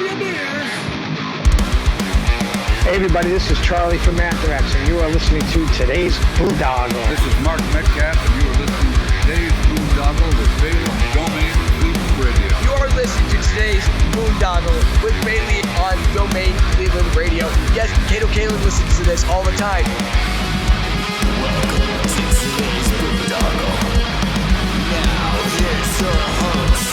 Hey everybody, this is Charlie from Anthrax, and you are listening to today's Boondoggle. This is Mark Metcalf, and you are listening to today's Boondoggle with Bailey on Domain Cleveland Radio. You are listening to today's Boondoggle with Bailey on Domain Cleveland Radio. Yes, Kato Kalin listens to this all the time. Welcome to today's Boondoggle. Now here's your host.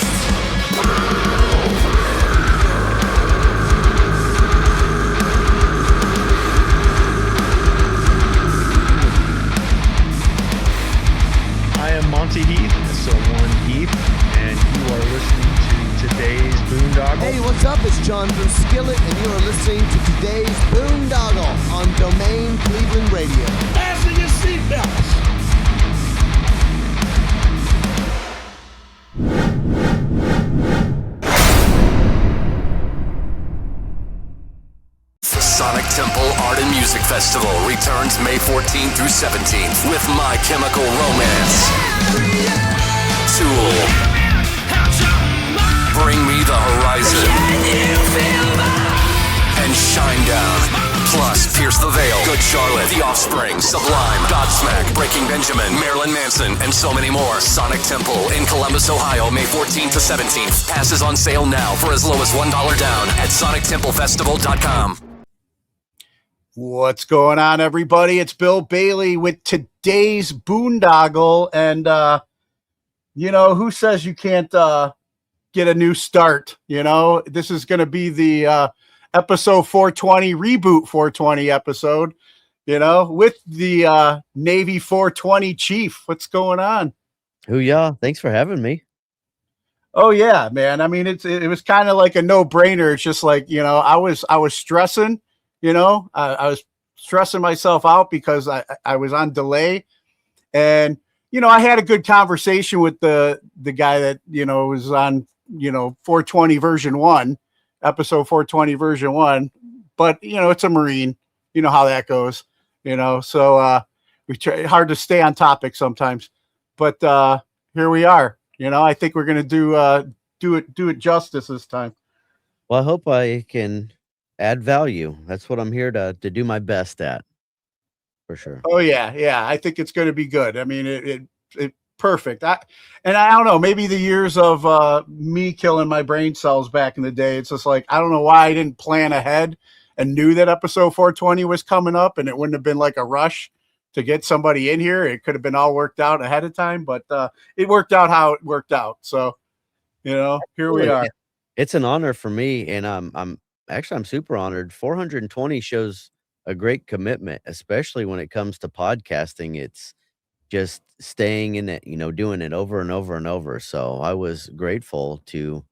I am Monty Heath, so one Heath, and you are listening to today's Boondoggle. Hey, what's up? It's John from Skillet, and you are listening to today's Boondoggle on Domain Cleveland Radio. Fasten your seatbelts. Sonic Temple Art and Music Festival returns May 14th through 17th with My Chemical Romance, Tool, Bring Me the Horizon, and Shinedown. Plus, Pierce the Veil, Good Charlotte, The Offspring, Sublime, Godsmack, Breaking Benjamin, Marilyn Manson, and so many more. Sonic Temple in Columbus, Ohio, May 14th to 17th. Passes on sale now for as low as $1 down at sonictemplefestival.com. What's going on, everybody? It's Bill Bailey with today's Boondoggle. And, who says you can't get a new start? This is going to be the episode 420, reboot 420 episode, with the Navy 420 chief. What's going on? Yeah, thanks for having me. Oh, yeah, man. I mean, it was kind of like a no-brainer. It's just like, I was stressing. I was stressing myself out because I was on delay, and, I had a good conversation with the guy that, was on, 420 version 1, episode 420 version 1, but, it's a Marine, how that goes, so we try hard to stay on topic sometimes, but here we are. I think we're going to do it justice this time. Well, I hope I can add value. That's what I'm here to do my best at, for sure. Oh yeah. I think it's going to be good. I mean, it perfect. I don't know, maybe the years of me killing my brain cells back in the day. It's just like, I don't know why I didn't plan ahead and knew that episode 420 was coming up, and it wouldn't have been like a rush to get somebody in here. It could have been all worked out ahead of time, but it worked out how it worked out. So, here we are. It's an honor for me, and I'm super honored. 420 shows a great commitment, especially when it comes to podcasting. It's just staying in it, doing it over and over and over. So I was grateful to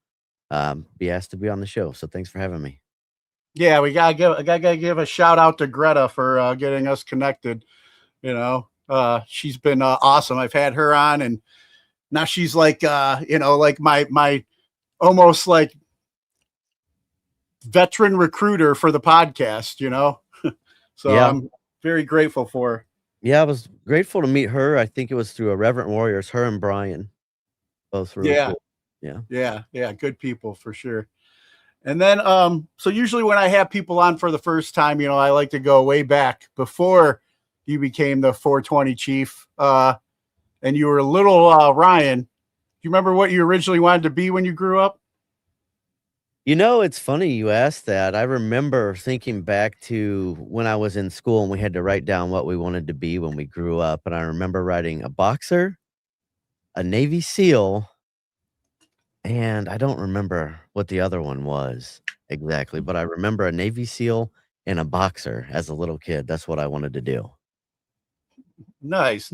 be asked to be on the show. So thanks for having me. Yeah, I gotta give a shout out to Greta for getting us connected. She's been awesome. I've had her on, and now she's like, like my almost like veteran recruiter for the podcast, so yeah. I'm very grateful for her. Yeah, I was grateful to meet her. I think it was through Irreverent Warriors, her and Brian, both really cool. Yeah, good people for sure. And then so usually when I have people on for the first time, I like to go way back before you became the 420 chief, and you were a little Ryan. Do you remember what you originally wanted to be when you grew up? It's funny you asked that. I remember thinking back to when I was in school and we had to write down what we wanted to be when we grew up. And I remember writing a boxer, a Navy SEAL, and I don't remember what the other one was exactly, but I remember a Navy SEAL and a boxer as a little kid. That's what I wanted to do. Nice.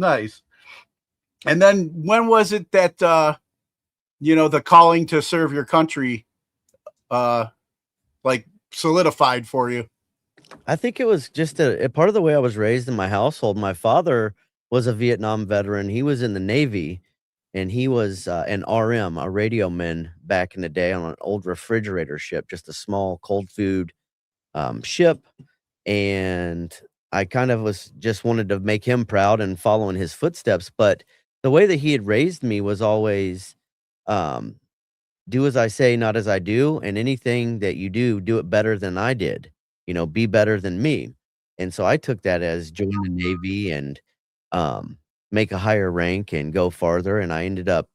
And then when was it that, the calling to serve your country like solidified for you? I think it was just a part of the way I was raised in my household. My father was a Vietnam veteran. He was in the Navy, and he was an RM, a radio man back in the day on an old refrigerator ship, just a small cold food ship. And I kind of just wanted to make him proud and follow in his footsteps. But the way that he had raised me was always do as I say, not as I do, and anything that you do, do it better than I did. Be better than me. And so I took that as join the Navy and um, make a higher rank and go farther. And I ended up,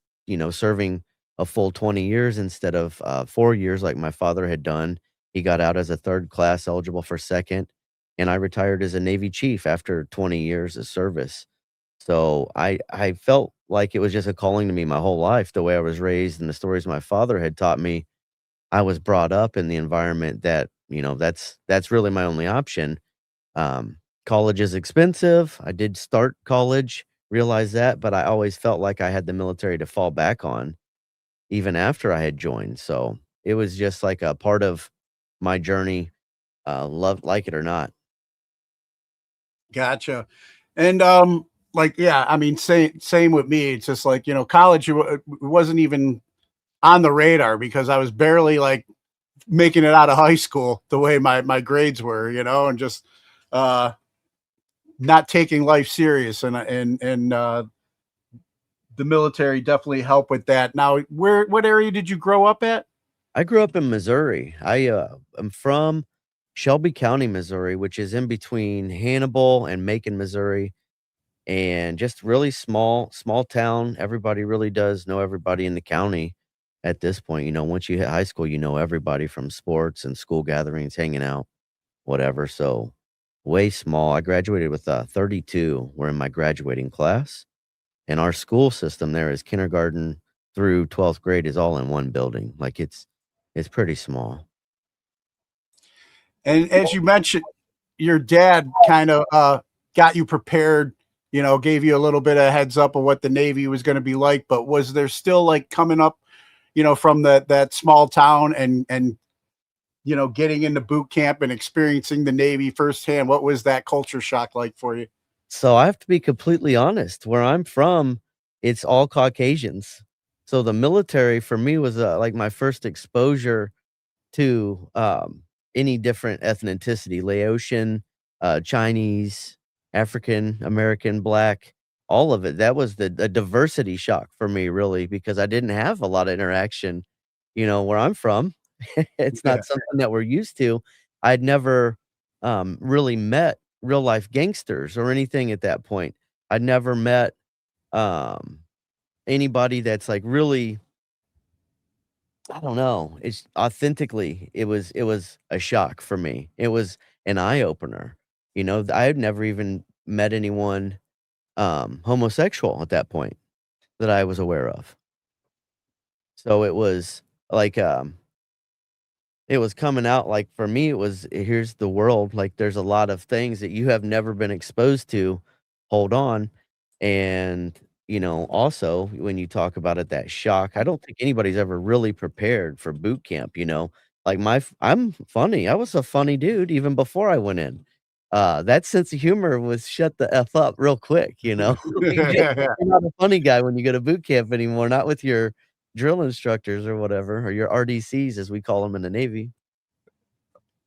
serving a full 20 years instead of 4 years like my father had done. He got out as a third class, eligible for second, and I retired as a Navy chief after 20 years of service. So I felt like it was just a calling to me my whole life, the way I was raised and the stories my father had taught me. I was brought up in the environment that, that's really my only option. College is expensive. I did start college, realize that, but I always felt like I had the military to fall back on even after I had joined. So it was just like a part of my journey, love like it or not. Gotcha. And like, yeah, I mean, same with me. It's just like, college it wasn't even on the radar because I was barely like making it out of high school the way my grades were, and just not taking life serious. And the military definitely helped with that. Now, what area did you grow up at? I grew up in Missouri. I am from Shelby County, Missouri, which is in between Hannibal and Macon, Missouri, and just really small town. Everybody really does know everybody in the county at this point. Once you hit high school, you know everybody from sports and school gatherings, hanging out, whatever. So way small. I graduated with 32. We're in my graduating class, and our school system there is kindergarten through 12th grade is all in one building. Like it's pretty small. And as you mentioned, your dad kind of got you prepared, gave you a little bit of heads up of what the Navy was going to be like. But was there still like coming up, from that small town and getting into boot camp and experiencing the Navy firsthand? What was that culture shock like for you? So I have to be completely honest. Where I'm from, it's all Caucasians. So the military for me was like my first exposure to any different ethnicity, Laotian, Chinese, African American, Black, all of it. That was the diversity shock for me, really, because I didn't have a lot of interaction, where I'm from. It's not something that we're used to. I'd never really met real life gangsters or anything at that point. I'd never met um, anybody that's like really, I don't know. It's authentically, it was a shock for me. It was an eye opener. I had never even met anyone homosexual at that point that I was aware of. So it was like it was coming out like for me it was here's the world, like there's a lot of things that you have never been exposed to. Hold on. And also when you talk about it, that shock, I don't think anybody's ever really prepared for boot camp. Like I'm funny. I was a funny dude even before I went in. That sense of humor was shut the F up real quick. You're not a funny guy when you go to boot camp anymore, not with your drill instructors or whatever, or your RDCs as we call them in the Navy.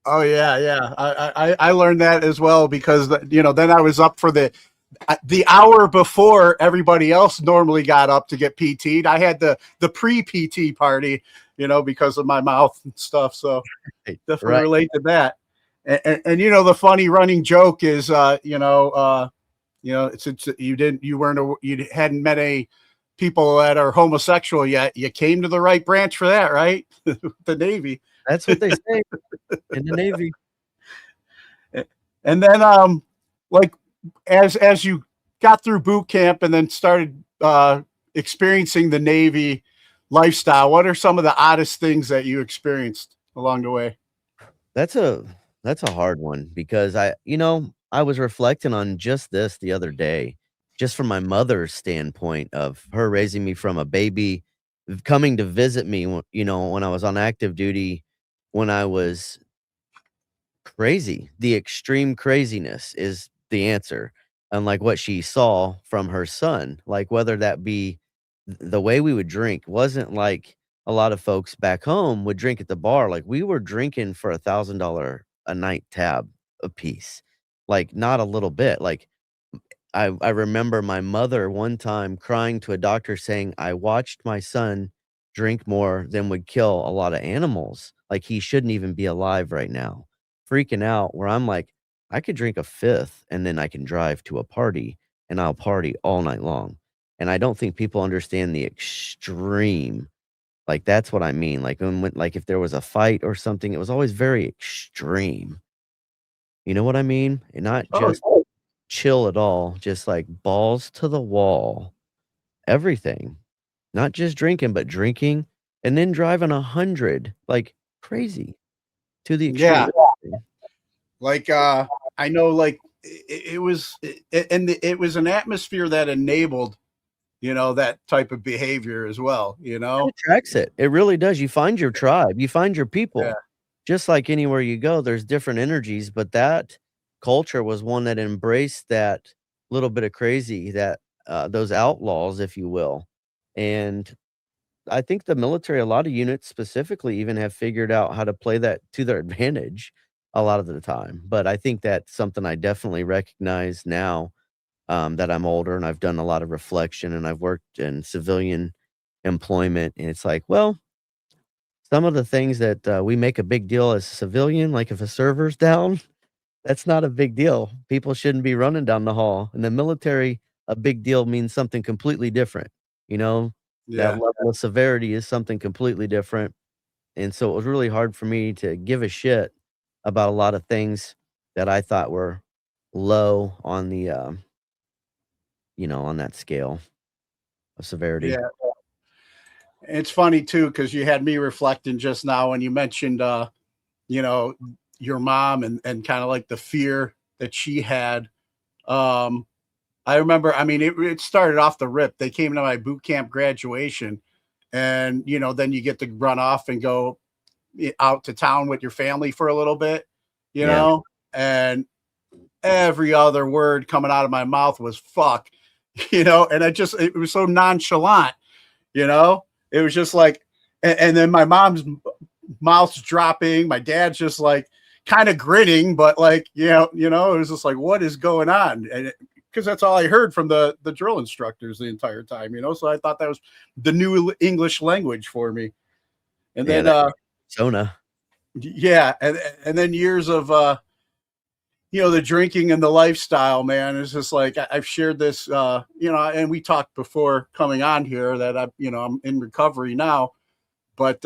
Oh yeah. I learned that as well because then I was up for the hour before everybody else normally got up to get PT'd. I had the pre-PT party, because of my mouth and stuff. So definitely relate to that. And the funny running joke is since you hadn't met any people that are homosexual yet, you came to the right branch for that, right? The Navy. That's what they say in the Navy. And then like as you got through boot camp and then started experiencing the Navy lifestyle, what are some of the oddest things that you experienced along the way? That's a hard one because I was reflecting on just this the other day, just from my mother's standpoint of her raising me from a baby, coming to visit me when I was on active duty, when I was crazy. The extreme craziness is the answer. Unlike what she saw from her son, like whether that be the way we would drink wasn't like a lot of folks back home would drink at the bar. Like we were drinking for $1,000 a night tab a piece, like not a little bit. Like I remember my mother one time crying to a doctor saying, I watched my son drink more than would kill a lot of animals. Like, he shouldn't even be alive right now. Freaking out where I'm like, I could drink a fifth and then I can drive to a party and I'll party all night long. And I don't think people understand the extreme. Like, that's what I mean. Like, like if there was a fight or something, it was always very extreme. You know what I mean? And not just chill at all, just like balls to the wall, everything. Not just drinking, but drinking and then driving 100, like crazy to the extreme. Yeah. Like, I know, like it was an atmosphere that enabled, that type of behavior as well, It attracts it. It really does. You find your tribe, you find your people. Yeah. Just like anywhere you go, there's different energies, but that culture was one that embraced that little bit of crazy, that those outlaws, if you will. And I think the military, a lot of units specifically, even have figured out how to play that to their advantage a lot of the time. But I think that's something I definitely recognize now, that I'm older and I've done a lot of reflection and I've worked in civilian employment. And it's like, well, some of the things that we make a big deal as a civilian, like if a server's down, that's not a big deal. People shouldn't be running down the hall. In the military, a big deal means something completely different. That level of severity is something completely different. And so it was really hard for me to give a shit about a lot of things that I thought were low on the, on that scale of severity. Yeah. It's funny too, because you had me reflecting just now when you mentioned, your mom and kind of like the fear that she had. I remember, I mean, it started off the rip. They came to my boot camp graduation and, then you get to run off and go out to town with your family for a little bit, and every other word coming out of my mouth was fuck, and it was so nonchalant, it was just like, and then my mom's mouth's dropping. My dad's just like kind of grinning, but like, it was just like, what is going on? And because that's all I heard from the drill instructors the entire time, so I thought that was the new English language for me. And then, Sona. Yeah. And then years of, the drinking and the lifestyle, man, it's just like, I've shared this, and we talked before coming on here that I'm in recovery now, but,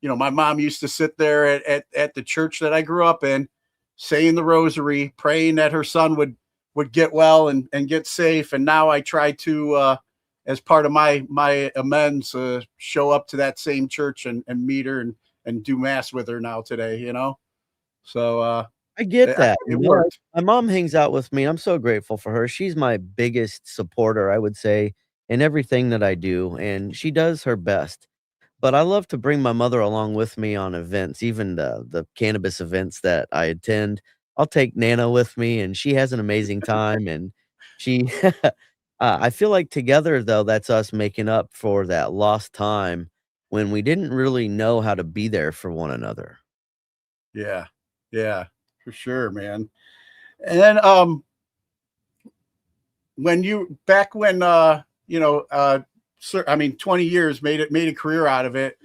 my mom used to sit there at the church that I grew up in, saying the rosary, praying that her son would get well and get safe. And now I try to, as part of my amends, show up to that same church and meet her and do mass with her now today, So, I get that. It worked. My mom hangs out with me. I'm so grateful for her. She's my biggest supporter, I would say, in everything that I do. And she does her best. But I love to bring my mother along with me on events, even the cannabis events that I attend. I'll take Nana with me, and she has an amazing time. And she, I feel like together, though, that's us making up for that lost time when we didn't really know how to be there for one another. Yeah. Yeah, for sure, man. And then, I mean, 20 years made a career out of it.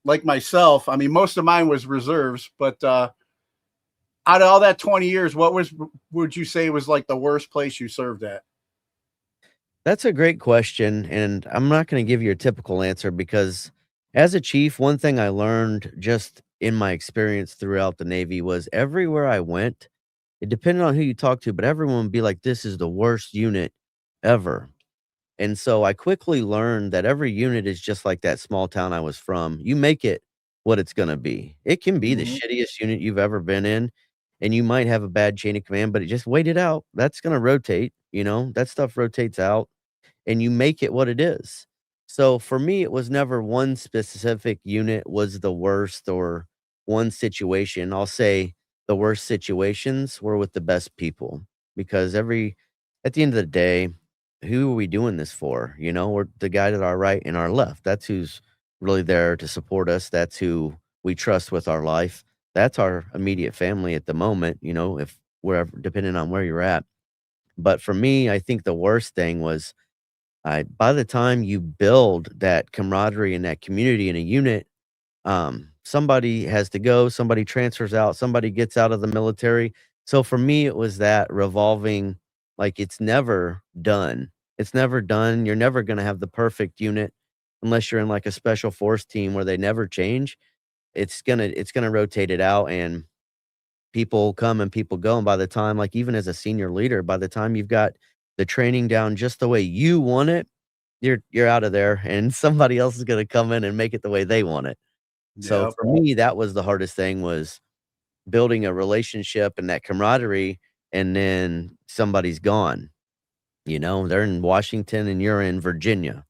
Like myself, I mean, most of mine was reserves, but out of all that 20 years, what would you say was like the worst place you served at? That's a great question, and I'm not going to give you a typical answer because as a chief, one thing I learned just in my experience throughout the Navy was everywhere I went, it depended on who you talk to, but everyone would be like, this is the worst unit ever. And so I quickly learned that every unit is just like that small town I was from. You make it what it's going to be. It can be the shittiest unit you've ever been in, and you might have a bad chain of command, but just wait it out. That's going to rotate, that stuff rotates out, and you make it what it is. So for me, it was never one specific unit was the worst or one situation. I'll say the worst situations were with the best people because at the end of the day, who are we doing this for? We're the guy to our right and our left. That's who's really there to support us. That's who we trust with our life. That's our immediate family at the moment, if wherever, depending on where you're at. But for me, I think the worst thing was By the time you build that camaraderie and that community in a unit, somebody has to go, somebody transfers out, somebody gets out of the military. So for me, it was that revolving, like it's never done. It's never done. You're never going to have the perfect unit unless you're in like a special force team where they never change. It's gonna rotate it out, and people come and people go. And by the time, like even as a senior leader, by the time you've got the training down just the way you want it, you're out of there, and somebody else is gonna come in and make it the way they want it. So Yep. for me, that was the hardest thing, was building a relationship and that camaraderie, and then somebody's gone. They're in Washington and you're in Virginia.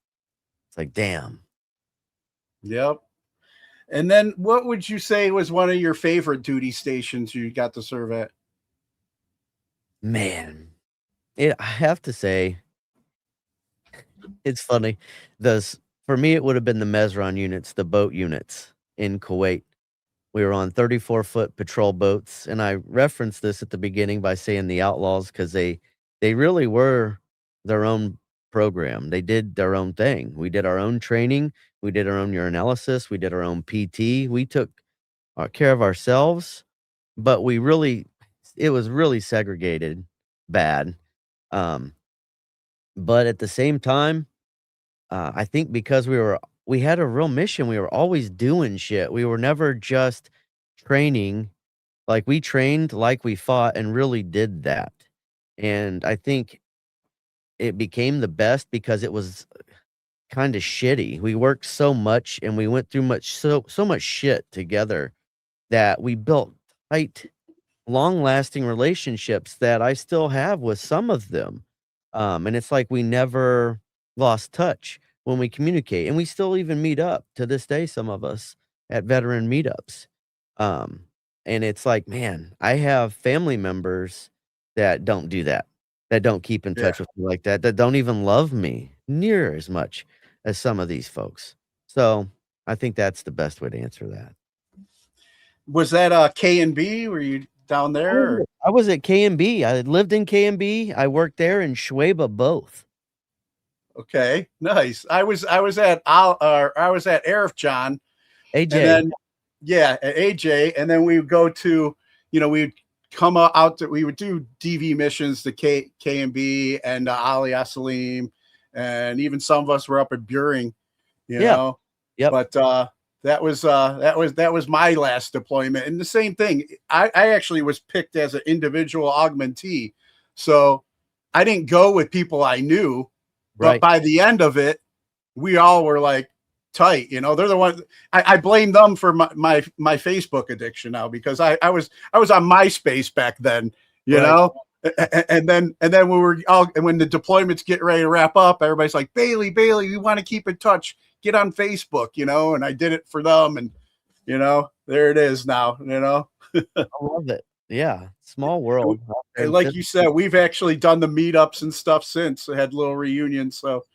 It's like, damn. Yep. And then what would you say was one of your favorite duty stations you got to serve at? Man, I have to say, it's funny. For me, it would have been the Mesron units, the boat units in Kuwait. We were on 34-foot patrol boats, and I referenced this at the beginning by saying the Outlaws, because they really were their own program. They did their own thing. We did our own training. We did our own urinalysis. We did our own PT. We took care of ourselves, but it was really segregated bad. But at the same time, I think because we had a real mission. We were always doing shit. We were never just training. Like, we trained like we fought and really did that. And I think it became the best because it was kind of shitty. We worked so much and we went through so much shit together that we built tight, long-lasting relationships that I still have with some of them. And it's like we never lost touch when we communicate, and we still even meet up to this day, some of us, at veteran meetups. And it's like, man, I have family members that don't do that, that don't keep in touch with me like that, that don't even love me near as much as some of these folks. So I think that's the best way to answer that. Was that K&B? Were you down there? Or? I was at K&B. I lived in K&B. I worked there in Schweba both. Okay, nice. I was at Arif John, AJ, and then at AJ, and then we would go to, we'd come out to, we would do DV missions to K&B and Ali Asalim, and even some of us were up at Buring, you know. Yep. But that was my last deployment, and the same thing. I actually was picked as an individual augmentee, so I didn't go with people I knew. But by the end of it, we all were like tight. They're the ones. I blame them for my Facebook addiction now, because I was on MySpace back then. You know, and then we were all, and when the deployments get ready to wrap up, everybody's like, Bailey, we want to keep in touch. Get on Facebook, and I did it for them, and there it is now. I love it. Yeah, small world. And like you said, we've actually done the meetups and stuff since. Had little reunions. So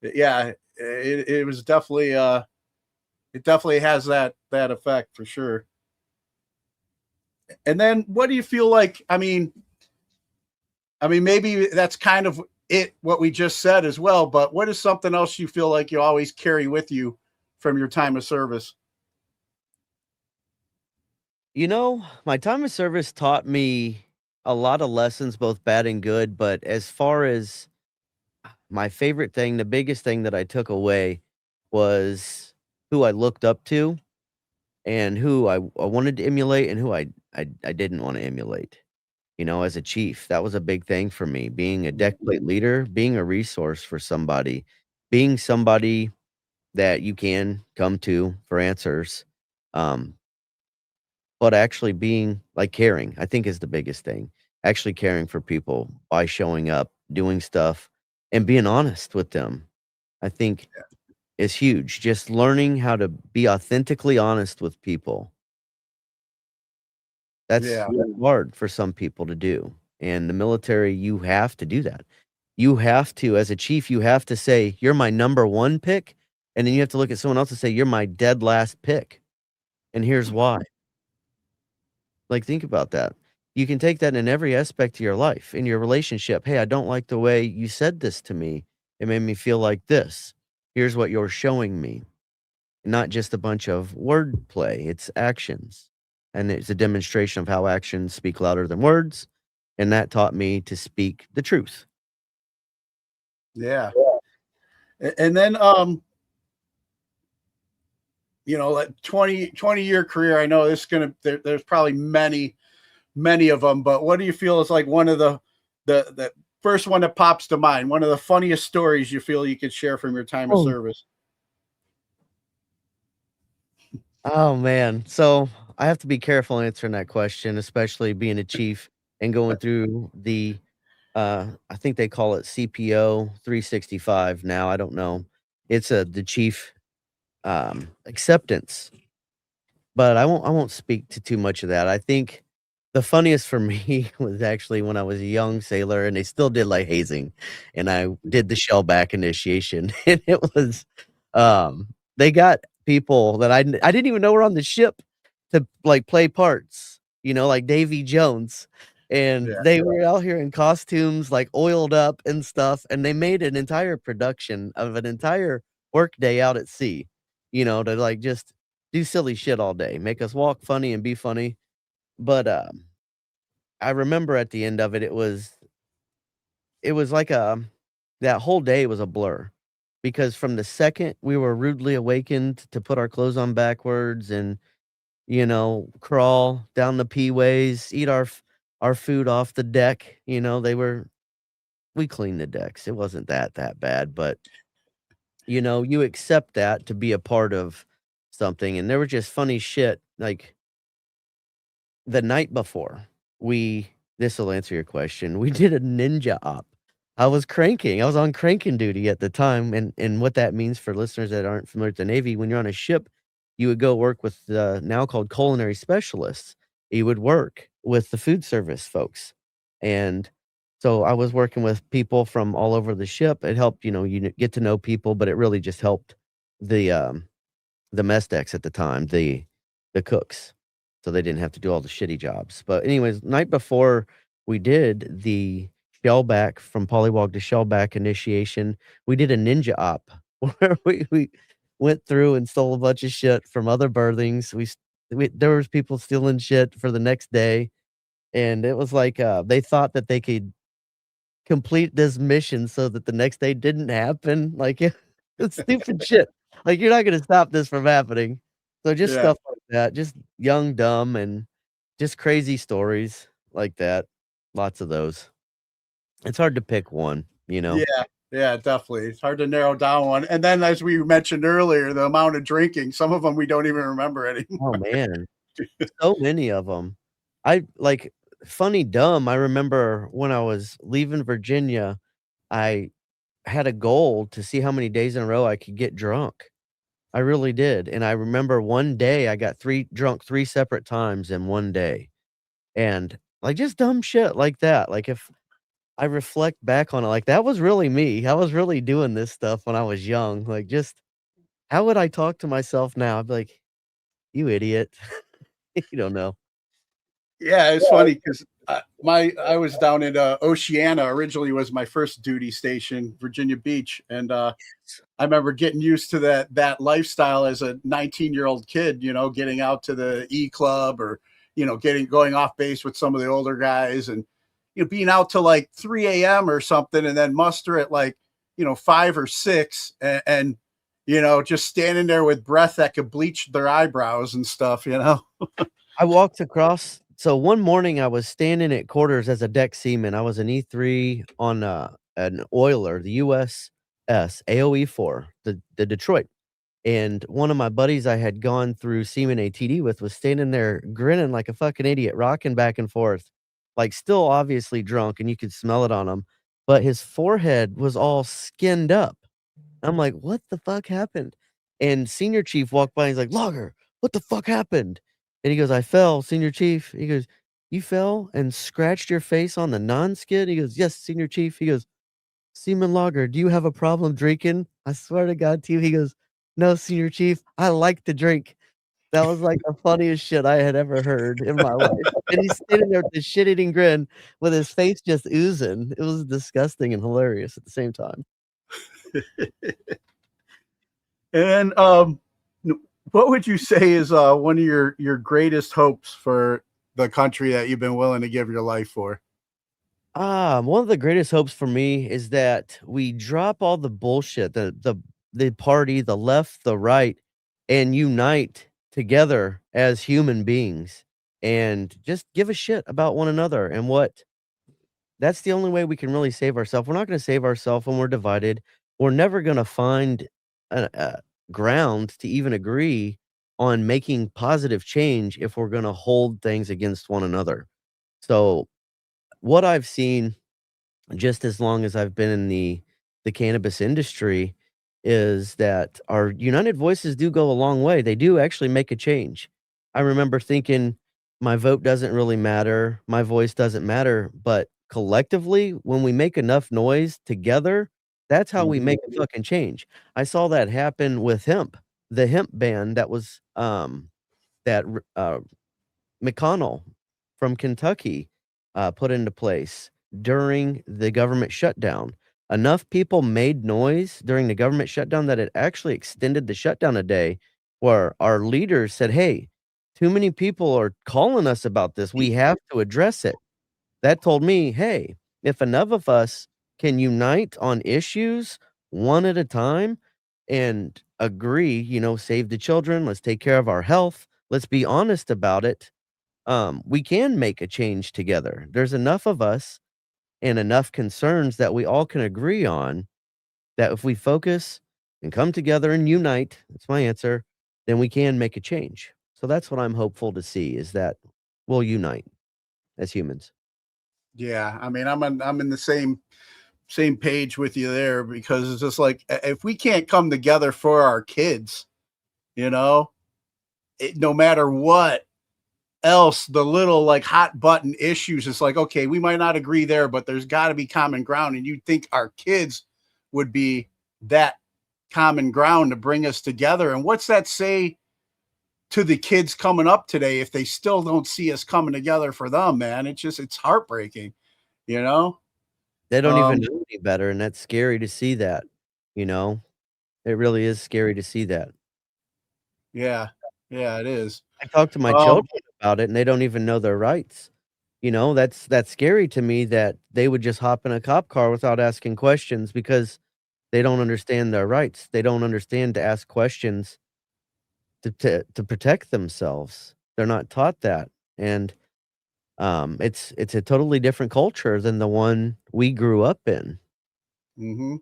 yeah, it was definitely it definitely has that effect for sure. And then what do you feel like? I mean, maybe that's kind of what we just said as well, but what is something else you feel like you always carry with you from your time of service? My time of service taught me a lot of lessons, both bad and good. But as far as my favorite thing, the biggest thing that I took away was who I looked up to, and who I wanted to emulate, and who I didn't want to emulate. As a chief, that was a big thing for me. Being a deck plate leader, being a resource for somebody, being somebody that you can come to for answers. But actually being like caring, I think, is the biggest thing. Actually caring for people by showing up, doing stuff, and being honest with them, I think is huge. Just learning how to be authentically honest with people. That's hard for some people to do. And the military, you have to do that. You have to, as a chief, you have to say, you're my number one pick. And then you have to look at someone else and say, you're my dead last pick. And here's why. Like, think about that. You can take that in every aspect of your life, in your relationship. Hey, I don't like the way you said this to me. It made me feel like this. Here's what you're showing me. Not just a bunch of word play, it's actions. And it's a demonstration of how actions speak louder than words. And that taught me to speak the truth. Yeah. And then, you know, like 20-year career. I know this is going to, there's probably many of them, but what do you feel is like one of the first one that pops to mind? One of the funniest stories you feel you could share from your time of service? Oh man. So I have to be careful answering that question, especially being a chief and going through the I think they call it CPO 365 now. I don't know. It's the chief acceptance. But I won't speak to too much of that. I think the funniest for me was actually when I was a young sailor and they still did like hazing, and I did the shellback initiation, and it was they got people that I didn't even know were on the ship to like play parts, you know, like Davy Jones. And they were out here in costumes, like oiled up and stuff, and they made an entire production of an entire work day out at sea, you know, to like just do silly shit all day, make us walk funny and be funny. But I remember at the end of it, it was like that whole day was a blur, because from the second we were rudely awakened to put our clothes on backwards and, you know, crawl down the P-ways, eat our food off the deck, you know, we cleaned the decks. It wasn't that bad, but you know, you accept that to be a part of something. And there was just funny shit like the night before this will answer your question. We did a ninja op. I was on cranking duty at the time. And what that means for listeners that aren't familiar with the Navy, when you're on a ship, you would go work with the now called culinary specialists. You would work with the food service folks. And so I was working with people from all over the ship. It helped, you know, you get to know people, but it really just helped the mess decks at the time, the cooks, so they didn't have to do all the shitty jobs. But anyways, night before we did the shellback from polywog to shellback initiation, we did a ninja op where we went through and stole a bunch of shit from other berthings. There was people stealing shit for the next day, and it was like they thought that they could complete this mission so that the next day didn't happen. Like it's stupid shit. Like you're not gonna stop this from happening. So just stuff like that, just young, dumb, and just crazy stories like that. Lots of those. It's hard to pick one, you know? Yeah, definitely. It's hard to narrow down one. And then, as we mentioned earlier, the amount of drinking, some of them we don't even remember anymore. Oh, man. So many of them. Funny dumb, I remember when I was leaving Virginia, I had a goal to see how many days in a row I could get drunk. I really did. And I remember one day I got drunk 3 separate times in one day. And like just dumb shit like that. Like if I reflect back on it, like that was really me. I was really doing this stuff when I was young. Like just how would I talk to myself now? I'd be like, you idiot. You don't know. Yeah, it's funny because I was down in Oceana. Originally was my first duty station, Virginia Beach, and I remember getting used to that lifestyle as a 19-year-old kid. You know, getting out to the E Club, or you know, going off base with some of the older guys, and you know, being out till like 3 a.m. or something, and then muster at like 5 or 6, and you know, just standing there with breath that could bleach their eyebrows and stuff. You know, I walked across. So one morning I was standing at quarters as a deck seaman. I was an E3 on an oiler, the USS AOE4, the Detroit. And one of my buddies I had gone through Seaman ATD with was standing there grinning like a fucking idiot, rocking back and forth, like still obviously drunk, and you could smell it on him. But his forehead was all skinned up. I'm like, what the fuck happened? And Senior Chief walked by and he's like, Logger, what the fuck happened? And he goes, I fell, Senior Chief. He goes, you fell and scratched your face on the non-skid? He goes, yes, Senior Chief. He goes, Seaman Logger, do you have a problem drinking? I swear to God to you. He goes, no, Senior Chief, I like to drink. That was like the funniest shit I had ever heard in my life. And he's sitting there with this shit-eating grin with his face just oozing. It was disgusting and hilarious at the same time. And what would you say is one of your greatest hopes for the country that you've been willing to give your life for? One of the greatest hopes for me is that we drop all the bullshit, the party, the left, the right, and unite together as human beings and just give a shit about one another and what that's the only way we can really save ourselves. We're not going to save ourselves when we're divided. We're never going to find a ground to even agree on making positive change if we're going to hold things against one another. So, what I've seen just as long as I've been in the cannabis industry is that our united voices do go a long way. They do actually make a change. I remember thinking my vote doesn't really matter, my voice doesn't matter, but collectively, when we make enough noise together, that's how we make a fucking change. I saw that happen with hemp, the hemp ban that was that McConnell from Kentucky put into place during the government shutdown. Enough people made noise during the government shutdown that it actually extended the shutdown a day, where our leaders said, "Hey, too many people are calling us about this. We have to address it." That told me, "Hey, if enough of us can unite on issues one at a time and agree, save the children, let's take care of our health, let's be honest about it, we can make a change together. There's enough of us and enough concerns that we all can agree on that if we focus and come together and unite, that's my answer, then we can make a change." So that's what I'm hopeful to see is that we'll unite as humans. Yeah, I mean, I'm in the same page with you there because it's just like if we can't come together for our kids, no matter what else, the little like hot button issues, it's like, okay, we might not agree there, but there's got to be common ground. And you'd think our kids would be that common ground to bring us together. And what's that say to the kids coming up today if they still don't see us coming together for them, man? It's heartbreaking, you know? They don't even know any better, and that's scary to see that, you know? It really is scary to see that. Yeah. Yeah, it is. I talk to my children about it, and they don't even know their rights. That's scary to me that they would just hop in a cop car without asking questions because they don't understand their rights. They don't understand to ask questions to protect themselves. They're not taught that, and, it's a totally different culture than the one we grew up in. Mhm.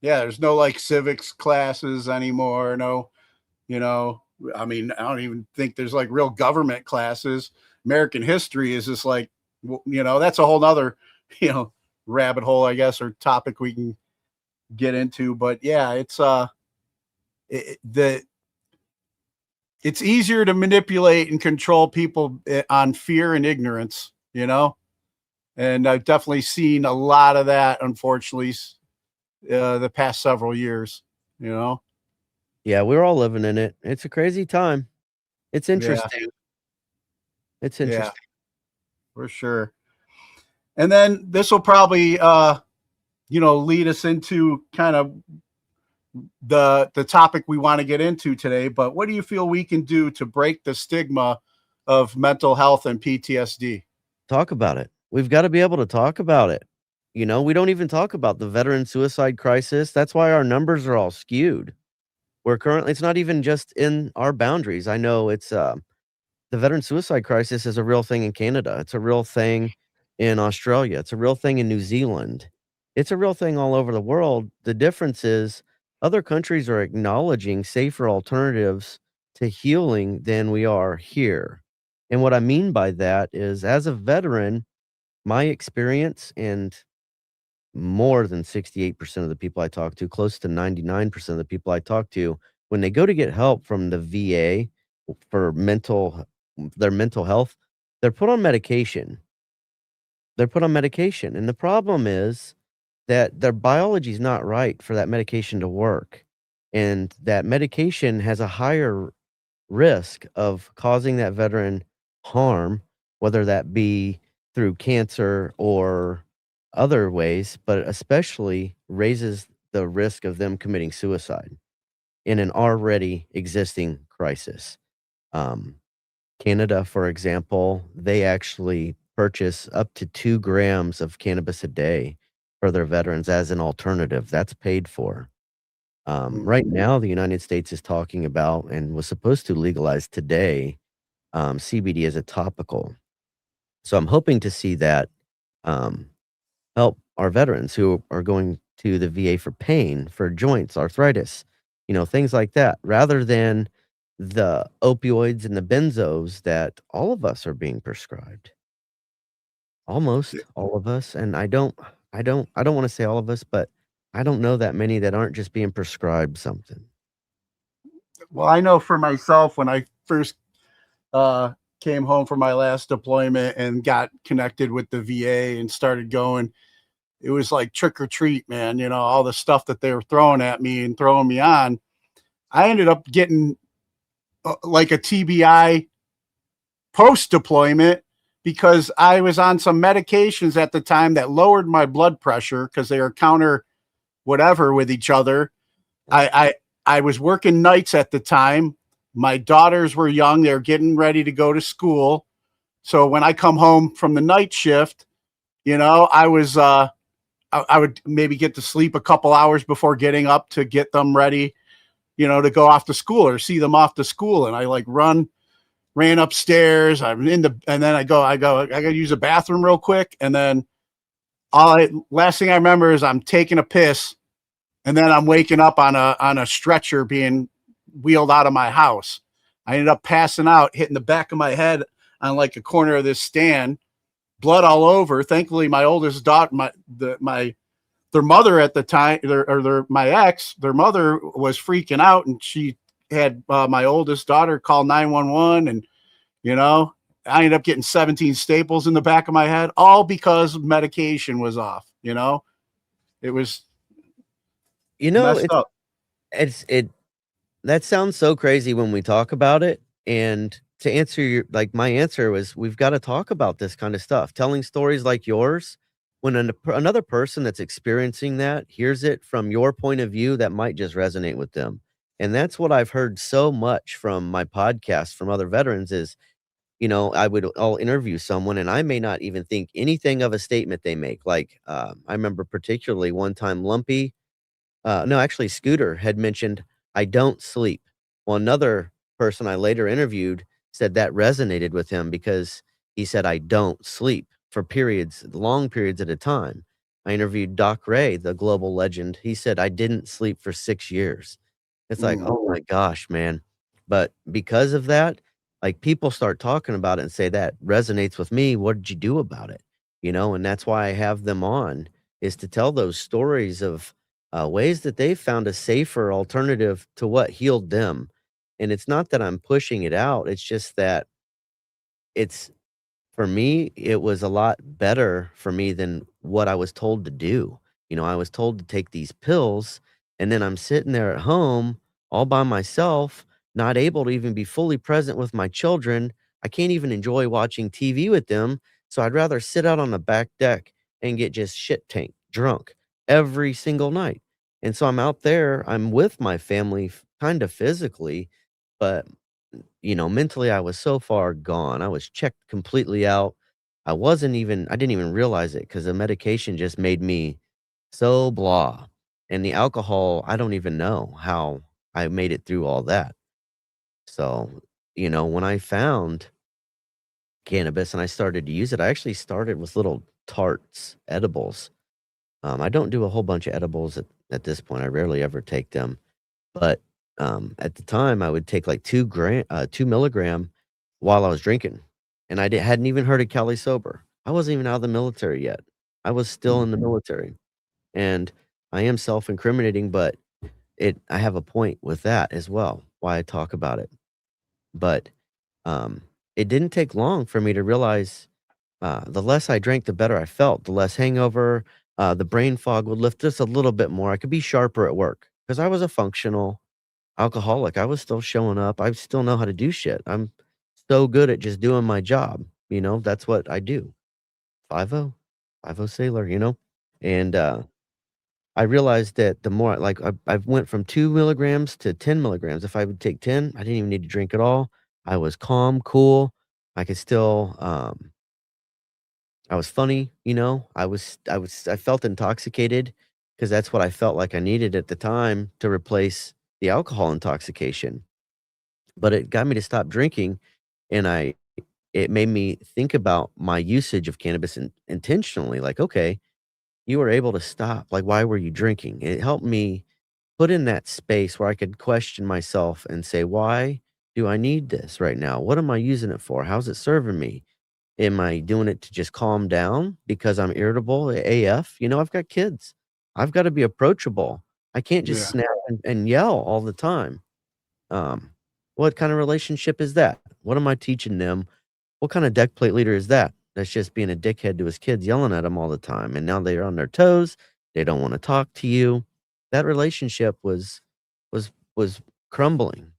Yeah, there's no like civics classes anymore. No, I mean, I don't even think there's like real government classes. American history is just like, that's a whole nother, you know, rabbit hole, I guess, or topic we can get into. But yeah, the it's easier to manipulate and control people on fear and ignorance, and I've definitely seen a lot of that, unfortunately, the past several years, Yeah, we're all living in it. It's a crazy time. It's Yeah, interesting. It's yeah, interesting. for sure. And then this will probably, lead us into kind of the topic we want to get into today. But what do you feel we can do to break the stigma of mental health and PTSD? Talk about it. We've gotta be able to talk about it. We don't even talk about the veteran suicide crisis. That's why our numbers are all skewed. We're currently it's not even just in our boundaries. I know the veteran suicide crisis is a real thing in Canada. It's a real thing in Australia. It's a real thing in New Zealand. It's a real thing all over the world. The difference is other countries are acknowledging safer alternatives to healing than we are here. And what I mean by that is, as a veteran, my experience and more than 68% of the people I talk to, close to 99% of the people I talk to, when they go to get help from the VA for their mental health, they're put on medication. They're put on medication, and the problem is that their biology is not right for that medication to work, and that medication has a higher risk of causing that veteran harm, whether that be through cancer or other ways, but especially raises the risk of them committing suicide in an already existing crisis. Um, Canada, for example, they actually purchase up to 2 grams of cannabis a day for their veterans as an alternative. That's paid for. Right now, the United States is talking about and was supposed to legalize today CBD as a topical. So I'm hoping to see that um, help our veterans who are going to the VA for pain, for joints, arthritis, things like that, rather than the opioids and the benzos that all of us are being prescribed. Almost all of us, and I don't want to say all of us, but I don't know that many that aren't just being prescribed something. Well, I know for myself when I first came home from my last deployment and got connected with the VA and started going, it was like trick or treat, man. All the stuff that they were throwing at me and throwing me on. I ended up getting like a TBI post deployment because I was on some medications at the time that lowered my blood pressure because they were counter whatever with each other. I was working nights at the time. My daughters were young. They were getting ready to go to school. So when I come home from the night shift, I was, I would maybe get to sleep a couple hours before getting up to get them ready, to go off to school or see them off to school. And I like ran upstairs. And then I gotta use a bathroom real quick. And then last thing I remember is I'm taking a piss and then I'm waking up on a stretcher being wheeled out of my house. I ended up passing out, hitting the back of my head on like a corner of this stand, blood all over. Thankfully, my oldest daughter, their mother at the time, my ex, their mother was freaking out, and she had my oldest daughter call 911, and I ended up getting 17 staples in the back of my head, all because medication was off. It was messed up. That sounds so crazy when we talk about it. And to answer my answer was, we've got to talk about this kind of stuff. Telling stories like yours, when another person that's experiencing that hears it from your point of view, that might just resonate with them. And that's what I've heard so much from my podcast from other veterans is, I'll interview someone and I may not even think anything of a statement they make. Like, I remember particularly one time Scooter had mentioned, I don't sleep. Well, another person I later interviewed said that resonated with him because he said, I don't sleep for long periods at a time. I interviewed Doc Ray, the global legend. He said, I didn't sleep for 6 years. It's like, oh my gosh, man. But because of that, like people start talking about it and say, that resonates with me. What did you do about it? And that's why I have them on, is to tell those stories of ways that they found a safer alternative to what healed them. And it's not that I'm pushing it out. It's just that for me, it was a lot better for me than what I was told to do. I was told to take these pills, and then I'm sitting there at home all by myself, not able to even be fully present with my children. I can't even enjoy watching TV with them. So I'd rather sit out on the back deck and get just shit tanked drunk every single night. And so I'm out there, I'm with my family kind of physically, but mentally I was so far gone. I was checked completely out. I didn't even realize it because the medication just made me so blah. And the alcohol, I don't even know how I made it through all that. So, when I found cannabis and I started to use it, I actually started with little tarts, edibles. I don't do a whole bunch of edibles at this point. I rarely ever take them. But at the time, I would take like 2 milligram while I was drinking. And I hadn't even heard of Cali Sober. I wasn't even out of the military yet. I was still in the military. And I am self-incriminating, but I have a point with that as well, why I talk about it. But it didn't take long for me to realize the less I drank, the better I felt, the less hangover, the brain fog would lift just a little bit more. I could be sharper at work because I was a functional alcoholic. I was still showing up. I still know how to do shit. I'm so good at just doing my job. That's what I do. 5-0 sailor, and I realized that the more like I went from 2 milligrams to 10 milligrams. If I would take 10, I didn't even need to drink at all. I was calm, cool. I could still, I was funny, you know. I felt intoxicated because that's what I felt like I needed at the time to replace the alcohol intoxication. But it got me to stop drinking, and it made me think about my usage of cannabis intentionally. Like, okay, you were able to stop. Like, why were you drinking? It helped me put in that space where I could question myself and say, why do I need this right now? What am I using it for? How's it serving me? Am I doing it to just calm down because I'm irritable AF? You know, I've got kids. I've got to be approachable. I can't just Yeah. snap and yell all the time. Um, what kind of relationship is that? What am I teaching them? What kind of deck plate leader is that? That's just being a dickhead to his kids, yelling at them all the time. And now they're on their toes. They don't want to talk to you. That relationship was crumbling.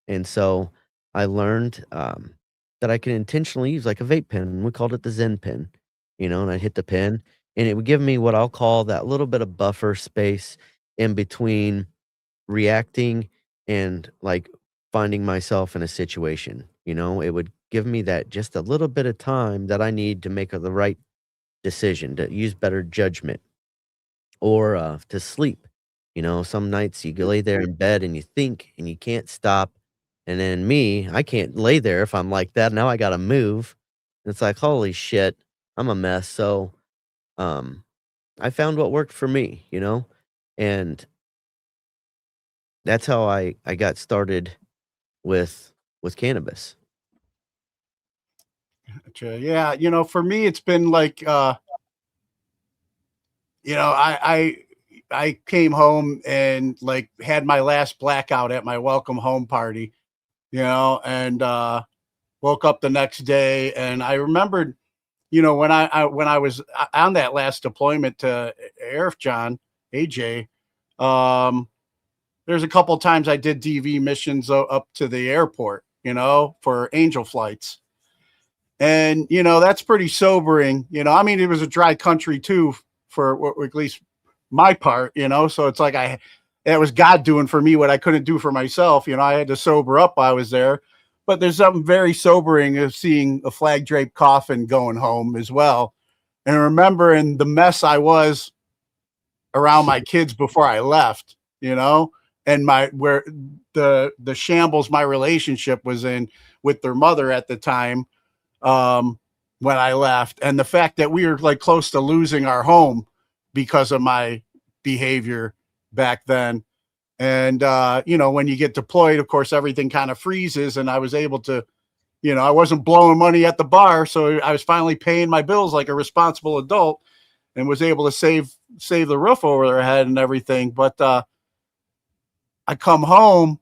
And so I learned that I can intentionally use like a vape pen. We called it the Zen pen, you know, and I'd hit the pen and it would give me what I'll call that little bit of buffer space in between reacting and like finding myself in a situation. You know, it would give me that just a little bit of time that I need to make the right decision, to use better judgment or to sleep. You know, some nights you lay there in bed and you think and you can't stop. And then me, I can't lay there if I'm like that. Now I got to move. It's like, holy shit, I'm a mess. So I found what worked for me, you know, and that's how I got started with cannabis. Gotcha. Yeah, you know, for me, it's been like, you know, I came home and like had my last blackout at my welcome home party, you know, and woke up the next day, and I remembered, you know, when I was on that last deployment to Air John AJ, there's a couple of times I did DV missions up to the airport, you know, for angel flights. And, you know, that's pretty sobering. You know, I mean, it was a dry country too, for at least my part, you know, so it's like it was God doing for me what I couldn't do for myself. You know, I had to sober up while I was there. But there's something very sobering of seeing a flag draped coffin going home as well. And remembering the mess I was around my kids before I left, you know, and where the shambles my relationship was in with their mother at the time, when I left, and the fact that we were like close to losing our home because of my behavior back then. And you know, when you get deployed, of course, everything kind of freezes, and I was able to, you know, I wasn't blowing money at the bar, so I was finally paying my bills like a responsible adult, and was able to save the roof over their head and everything. But I come home,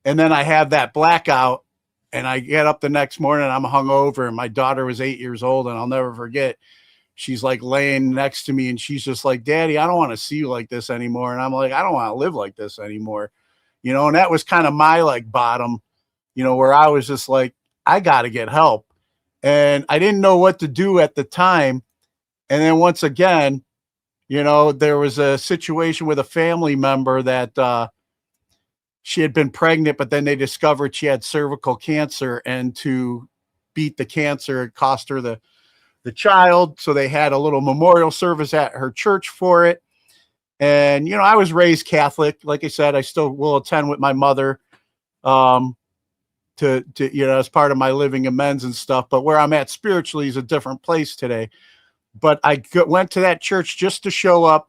and then I have that blackout, and I get up the next morning, I'm hungover, and my daughter was 8 years old, and I'll never forget. She's like laying next to me, and she's just like, Daddy, I don't want to see you like this anymore. And I'm like, I don't want to live like this anymore. You know, and that was kind of my like bottom, you know, where I was just like, I got to get help. And I didn't know what to do at the time. And then once again, you know, there was a situation with a family member that she had been pregnant, but then they discovered she had cervical cancer, and to beat the cancer, it cost her the child. So they had a little memorial service at her church for it. And, you know, I was raised Catholic. Like I said, I still will attend with my mother, to, you know, as part of my living amends and stuff. But where I'm at spiritually is a different place today. But I went to that church just to show up,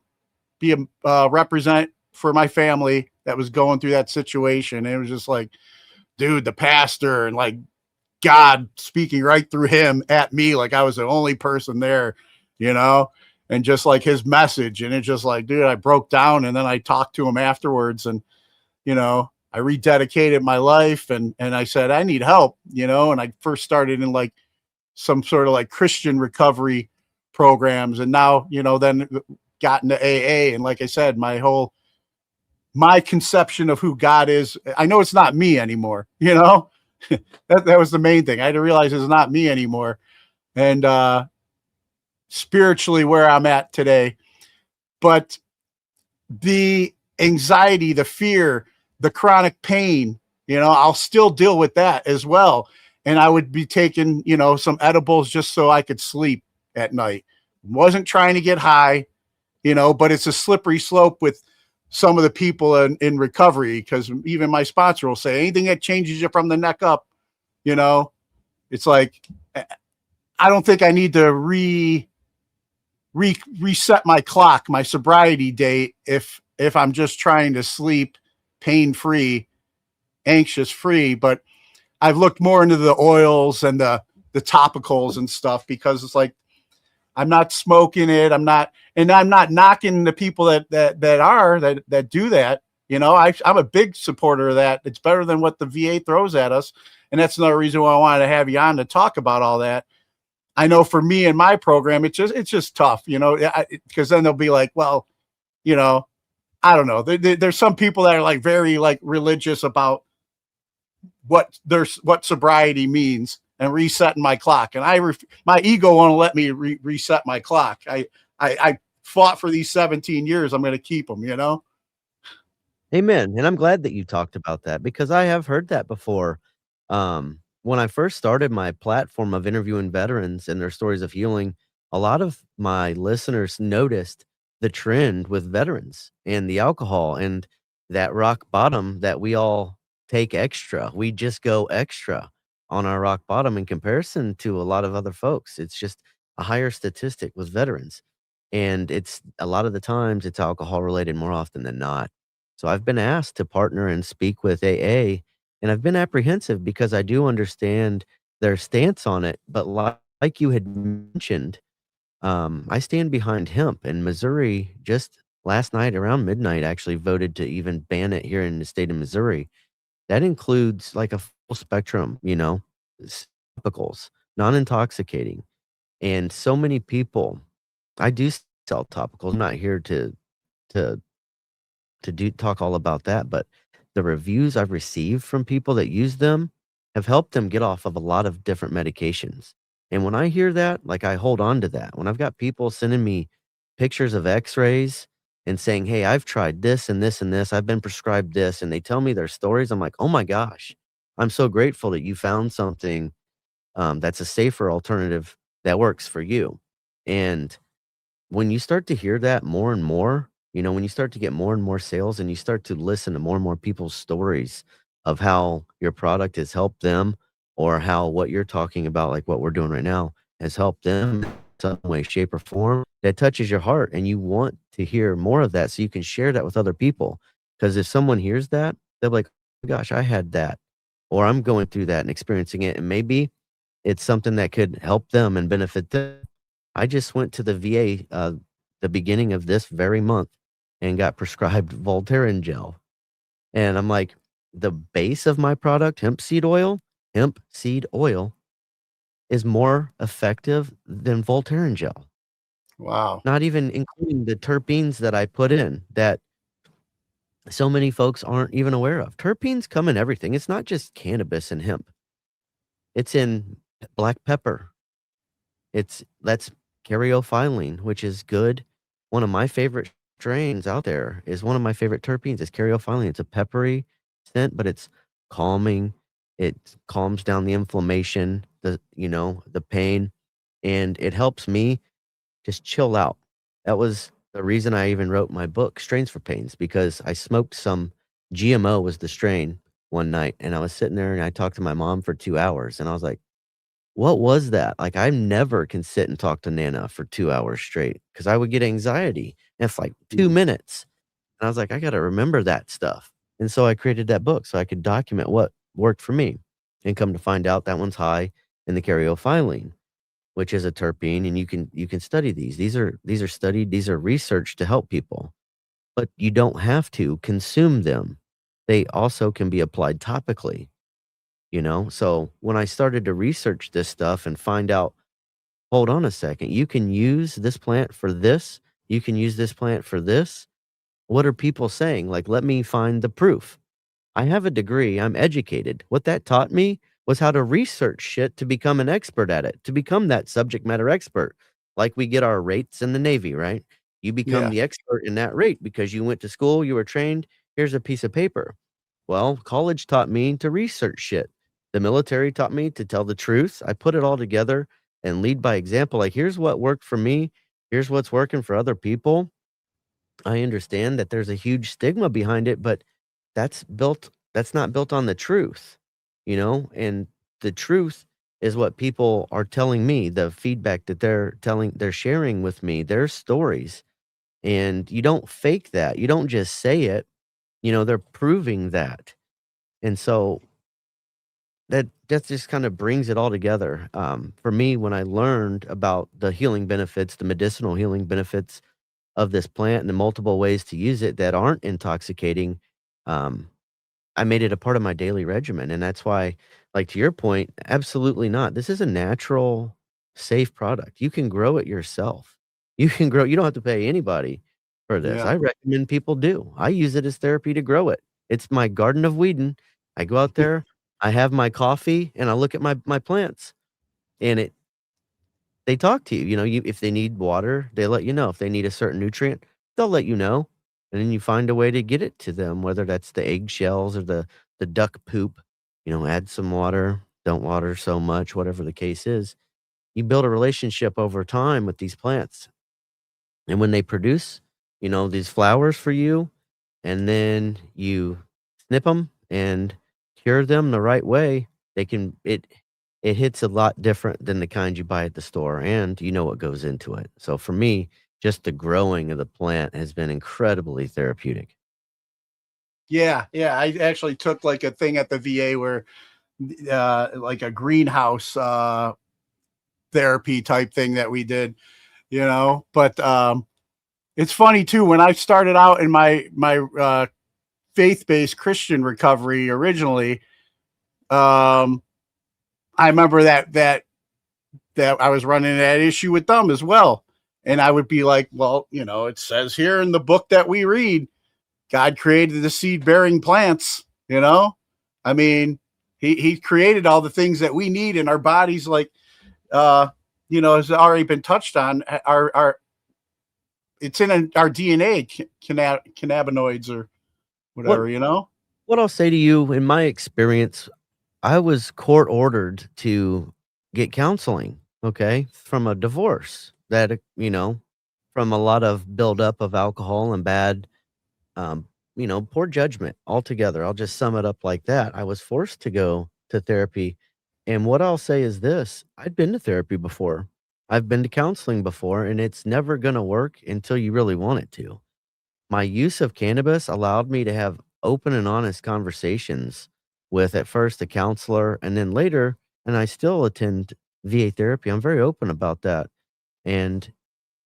be a represent for my family that was going through that situation. And it was just like, dude, the pastor and like God speaking right through him at me, like I was the only person there, you know, and just like his message. And it's just like, dude, I broke down, and then I talked to him afterwards, and, you know, I rededicated my life, and I said, I need help, you know, and I first started in like some sort of like Christian recovery programs. And now, you know, then got into AA. And like I said, my conception of who God is, I know it's not me anymore, you know. that was the main thing. I had to realize it's not me anymore. And spiritually where I'm at today. But the anxiety, the fear, the chronic pain, I'll still deal with that as well. And I would be taking, some edibles just so I could sleep at night. Wasn't trying to get high, but it's a slippery slope with some of the people in recovery, because even my sponsor will say anything that changes you from the neck up, it's like, I don't think I need to reset my clock, my sobriety date, if I'm just trying to sleep pain-free, anxious-free. But I've looked more into the oils and the topicals and stuff, because it's like, I'm not smoking it. I'm not knocking the people that do that. I'm a big supporter of that. It's better than what the VA throws at us. And that's another reason why I wanted to have you on to talk about all that. I know for me and my program, it's just tough, because then they'll be like, well, I don't know. There's some people that are like very like religious about what sobriety means and resetting my clock. And my ego won't let me reset my clock. I fought for these 17 years. I'm going to keep them, Amen. And I'm glad that you talked about that, because I have heard that before. When I first started my platform of interviewing veterans and their stories of healing, a lot of my listeners noticed the trend with veterans and the alcohol and that rock bottom that we all take extra. We just go extra on our rock bottom in comparison to a lot of other folks. It's just a higher statistic with veterans. And it's a lot of the times it's alcohol related more often than not. So I've been asked to partner and speak with AA, and I've been apprehensive because I do understand their stance on it. But like you had mentioned, I stand behind hemp, and Missouri just last night around midnight actually voted to even ban it here in the state of Missouri. That includes like a full spectrum, topicals, non-intoxicating. And so many people, I do sell topicals. I'm not here to talk all about that, but the reviews I've received from people that use them have helped them get off of a lot of different medications. And when I hear that, like, I hold on to that. When I've got people sending me pictures of x-rays and saying, hey, I've tried this and this and this, I've been prescribed this, and they tell me their stories, I'm like, oh my gosh, I'm so grateful that you found something that's a safer alternative that works for you. And when you start to hear that more and more, when you start to get more and more sales and you start to listen to more and more people's stories of how your product has helped them, or how what you're talking about, like what we're doing right now, has helped them in some way, shape, or form, that touches your heart, and you want to hear more of that so you can share that with other people. Because if someone hears that, they'll be like, oh gosh, I had that, or I'm going through that and experiencing it, and maybe it's something that could help them and benefit them. I just went to the VA the beginning of this very month and got prescribed Voltaren gel. And I'm like, the base of my product, hemp seed oil, is more effective than Voltaren gel. Wow. Not even including the terpenes that I put in that so many folks aren't even aware of. Terpenes come in everything. It's not just cannabis and hemp. It's in black pepper. That's caryophyllene, which is good. One of my favorite strains out there is one of my favorite terpenes is caryophyllene. It's a peppery scent, but it's calming. It calms down the inflammation, the pain, and it helps me just chill out. That was the reason I even wrote my book, Strains for Pains, because I smoked some GMO was the strain one night, and I was sitting there and I talked to my mom for 2 hours, and I was like, what was that? Like, I never can sit and talk to Nana for 2 hours straight because I would get anxiety. And it's like 2 minutes. And I was like, I got to remember that stuff. And so I created that book so I could document what worked for me. And come to find out that one's high in the caryophyllene, which is a terpene. And you can study these. These are studied. These are researched to help people. But you don't have to consume them. They also can be applied topically. So when I started to research this stuff and find out, hold on a second, you can use this plant for this, you can use this plant for this. What are people saying? Like, let me find the proof. I have a degree, I'm educated. What that taught me was how to research shit to become an expert at it, to become that subject matter expert. Like we get our rates in the Navy, right? You become the expert in that rate because you went to school, you were trained. Here's a piece of paper. Well, college taught me to research shit. The military taught me to tell the truth. I put it all together and lead by example. Like, here's what worked for me. Here's what's working for other people. I understand that there's a huge stigma behind it, but that's not built on the truth, and the truth is what people are telling me, the feedback that they're sharing with me, their stories. And you don't fake that. You don't just say it, they're proving that. And so that just kind of brings it all together. For me, when I learned about the healing benefits, the medicinal healing benefits of this plant and the multiple ways to use it that aren't intoxicating, I made it a part of my daily regimen. And that's why, like to your point, absolutely not. This is a natural, safe product. You can grow it yourself. You don't have to pay anybody for this. I recommend people do. I use it as therapy to grow it. It's my garden of Whedon. I go out there, I have my coffee, and I look at my plants. And they talk to you. If they need water, they let you know. If they need a certain nutrient, they'll let you know. And then you find a way to get it to them, whether that's the eggshells or the duck poop. Add some water, don't water so much, whatever the case is. You build a relationship over time with these plants. And when they produce, these flowers for you, and then you snip them and cure them the right way, it hits a lot different than the kind you buy at the store, and you know what goes into it. So for me, just the growing of the plant has been incredibly therapeutic. Yeah. I actually took like a thing at the VA where like a greenhouse therapy type thing that we did, but it's funny too, when I started out in my faith-based Christian recovery originally, I remember that I was running that issue with them as well. And I would be like, well, it says here in the book that we read, God created the seed-bearing plants, I mean, he created all the things that we need in our bodies, like, has already been touched on, it's in our DNA, cannabinoids or whatever, What I'll say to you, in my experience, I was court ordered to get counseling, okay, from a divorce that, from a lot of buildup of alcohol and bad, poor judgment altogether. I'll just sum it up like that. I was forced to go to therapy. And what I'll say is this: I'd been to therapy before. I've been to counseling before, and it's never going to work until you really want it to. My use of cannabis allowed me to have open and honest conversations with, at first, a counselor, and then later, and I still attend VA therapy. I'm very open about that. And,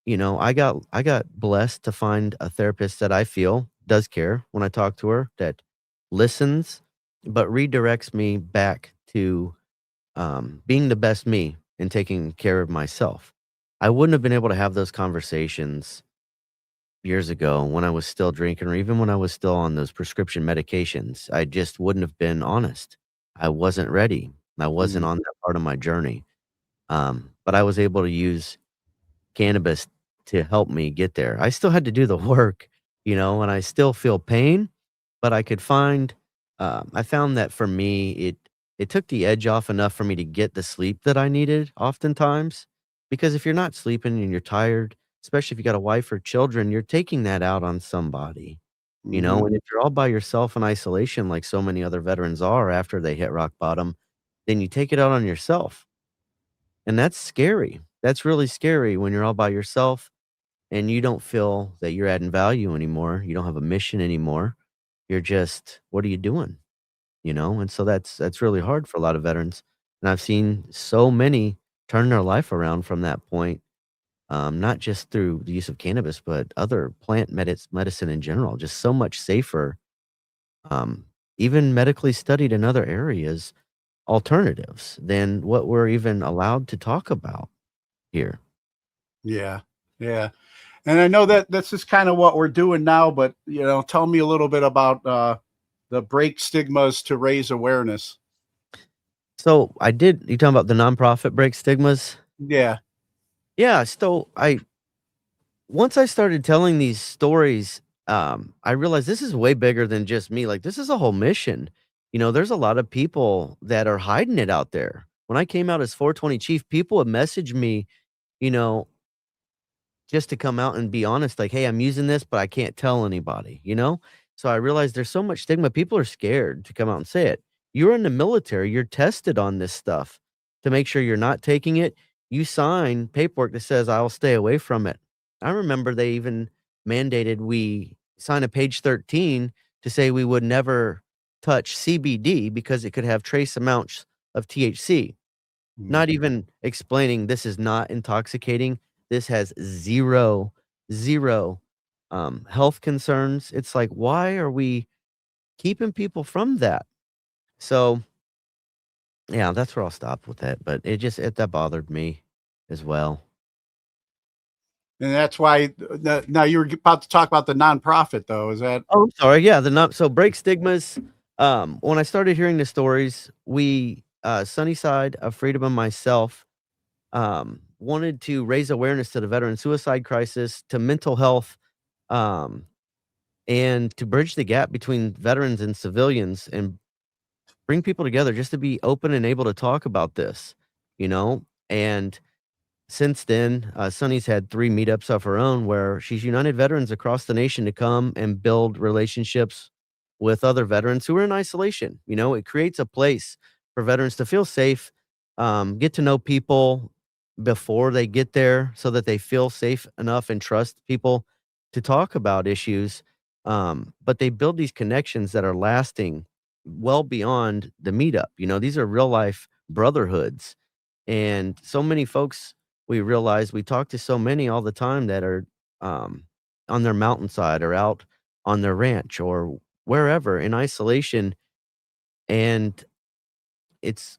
I got blessed to find a therapist that I feel does care when I talk to her, that listens, but redirects me back to being the best me and taking care of myself. I wouldn't have been able to have those conversations years ago when I was still drinking, or even when I was still on those prescription medications. I just wouldn't have been honest. I wasn't ready. I wasn't on that part of my journey. But I was able to use cannabis to help me get there. I still had to do the work, and I still feel pain, but I could I found that for me, it took the edge off enough for me to get the sleep that I needed oftentimes. Because if you're not sleeping and you're tired, especially if you got a wife or children, you're taking that out on somebody, and if you're all by yourself in isolation, like so many other veterans are after they hit rock bottom, then you take it out on yourself. And that's scary. That's really scary when you're all by yourself and you don't feel that you're adding value anymore. You don't have a mission anymore. You're just, what are you doing? And so that's really hard for a lot of veterans. And I've seen so many turn their life around from that point. Not just through the use of cannabis, but other plant medicine in general, just so much safer, even medically studied in other areas, alternatives than what we're even allowed to talk about here. Yeah. And I know that this is kind of what we're doing now, but, tell me a little bit about the Break Stigmas to Raise Awareness. So you talking about the nonprofit Break Stigmas? Yeah. Yeah. So once I started telling these stories, I realized this is way bigger than just me. Like, this is a whole mission. There's a lot of people that are hiding it out there. When I came out as 420 Chief, people would message me, you know, just to come out and be honest, like, hey, I'm using this, but I can't tell anybody. So I realized there's so much stigma. People are scared to come out and say it. You're in the military, you're tested on this stuff to make sure you're not taking it. You sign paperwork that says, I'll stay away from it. I remember they even mandated we sign a page 13 to say we would never touch CBD because it could have trace amounts of THC. Not even explaining this is not intoxicating. This has zero health concerns. It's like, why are we keeping people from that? So, yeah, that's where I'll stop with that. But that bothered me as well. And that's why now you were about to talk about the nonprofit, though. Is that? Oh, I'm sorry. Yeah, so Break Stigmas. When I started hearing the stories, we Sunnyside of Freedom and myself wanted to raise awareness to the veteran suicide crisis, to mental health, and to bridge the gap between veterans and civilians and bring people together just to be open and able to talk about this. And since then, Sunny's had 3 meetups of her own where she's united veterans across the nation to come and build relationships with other veterans who are in isolation. It creates a place for veterans to feel safe, get to know people before they get there so that they feel safe enough and trust people to talk about issues. But they build these connections that are lasting well beyond the meetup. These are real life brotherhoods. And so many folks, we realize we talk to so many all the time that are on their mountainside or out on their ranch or wherever in isolation. And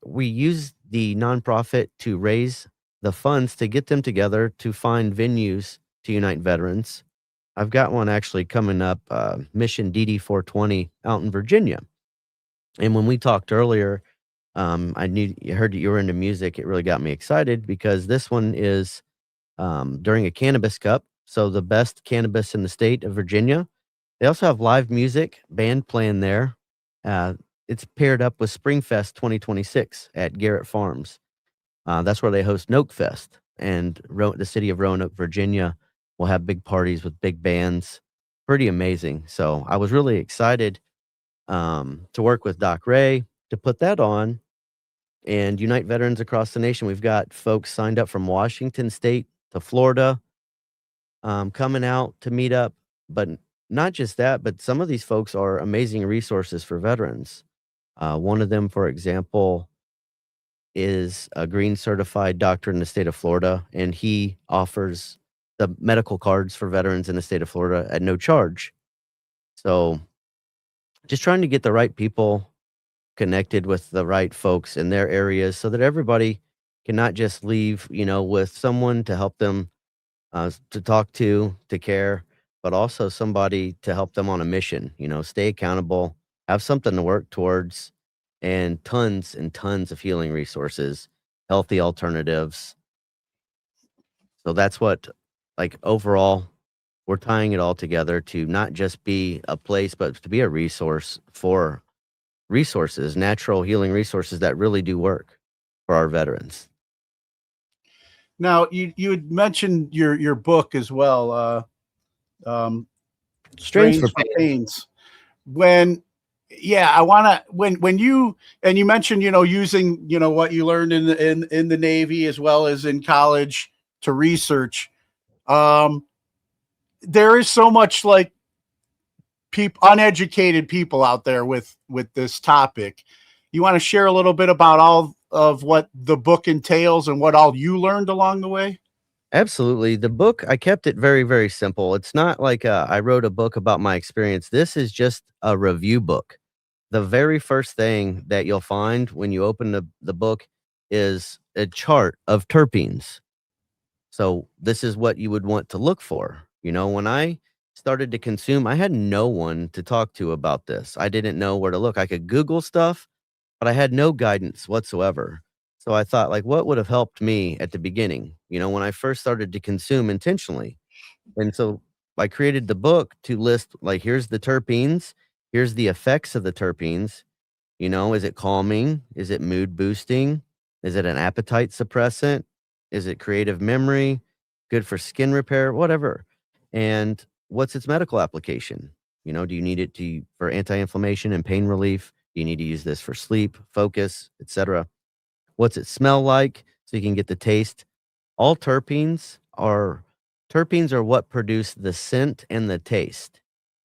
we use the nonprofit to raise the funds to get them together to find venues to unite veterans. I've got one actually coming up, Mission DD 420 out in Virginia. And when we talked earlier, I heard that you were into music. It really got me excited because this one is during a Cannabis Cup. So the best cannabis in the state of Virginia. They also have live music, band playing there. It's paired up with Springfest 2026 at Garrett Farms. That's where they host Noke Fest. And the city of Roanoke, Virginia will have big parties with big bands. Pretty amazing. So I was really excited to work with Doc Ray to put that on and unite veterans across the nation. We've got folks signed up from Washington State to Florida coming out to meet up. But not just that, but some of these folks are amazing resources for veterans. One of them, for example, is a green certified doctor in the state of Florida, and he offers the medical cards for veterans in the state of Florida at no charge. So just trying to get the right people connected with the right folks in their areas so that everybody can not just leave, with someone to help them to talk to care, but also somebody to help them on a mission, stay accountable, have something to work towards, and tons of healing resources, healthy alternatives. So that's what, like, overall, we're tying it all together to not just be a place, but to be a resource for resources, natural healing resources that really do work for our veterans. Now, you had mentioned your book as well, Strains for Pains. When you mentioned, using, what you learned in the Navy as well as in college to research. There is so much like uneducated people out there with this topic. You want to share a little bit about all of what the book entails and what all you learned along the way? Absolutely. The book, I kept it very, very simple. It's not like I wrote a book about my experience. This is just a review book. The very first thing that you'll find when you open the book is a chart of terpenes. So this is what you would want to look for. When I started to consume, I had no one to talk to about this. I didn't know where to look. I could Google stuff, but I had no guidance whatsoever. So I thought, like, what would have helped me at the beginning, when I first started to consume intentionally? And so I created the book to list, like, here's the terpenes, here's the effects of the terpenes. You know, is it calming? Is it mood boosting? Is it an appetite suppressant? Is it creative memory? Good for skin repair? Whatever. And what's its medical application? You know, do you need it for anti-inflammation and pain relief? Do you need to use this for sleep, focus, etc.? What's it smell like? So you can get the taste. All terpenes are what produce the scent and the taste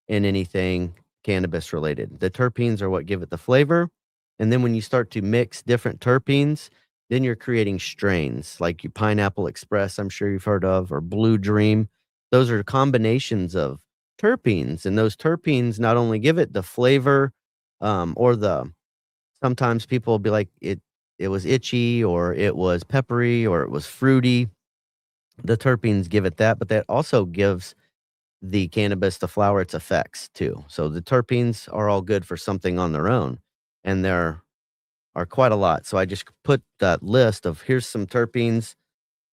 in anything cannabis related. The terpenes are what give it the flavor. And then when you start to mix different terpenes, then you're creating strains like your Pineapple Express, I'm sure you've heard of, or Blue Dream. Those are combinations of terpenes. And those terpenes not only give it the flavor, sometimes people will be like, it was itchy, or it was peppery, or it was fruity. The terpenes give it that, but that also gives the cannabis, the flower, its effects too. So the terpenes are all good for something on their own, and there are quite a lot. So I just put that list of here's some terpenes,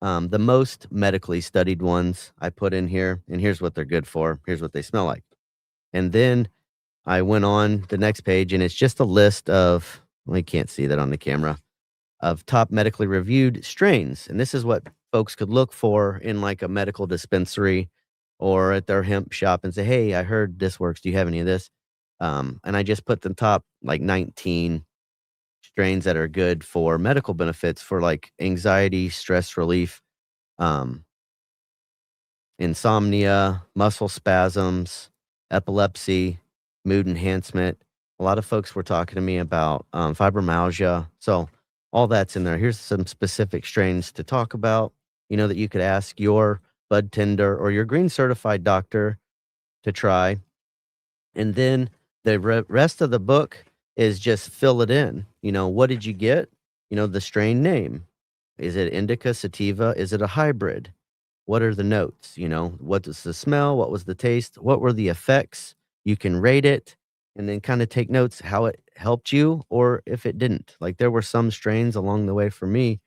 the most medically studied ones I put in here, and here's what they're good for. Here's what they smell like. And then I went on the next page, and it's just a list of, well, you can't see that on the camera, of top medically reviewed strains. And this is what folks could look for in like a medical dispensary or at their hemp shop and say, hey, I heard this works. Do you have any of this? And I just put the top like 19 strains that are good for medical benefits for like anxiety, stress relief, insomnia, muscle spasms, epilepsy, mood enhancement. A lot of folks were talking to me about fibromyalgia. So all that's in there. Here's some specific strains to talk about, you know, that you could ask your bud tender or your green certified doctor to try. And then the rest of the book is just fill it in. You know, what did you get? You know, the strain name. Is it indica, sativa? Is it a hybrid? What are the notes? You know, what was the smell? What was the taste? What were the effects? You can rate it and then kind of take notes how it helped you or if it didn't. Like there were some strains along the way for me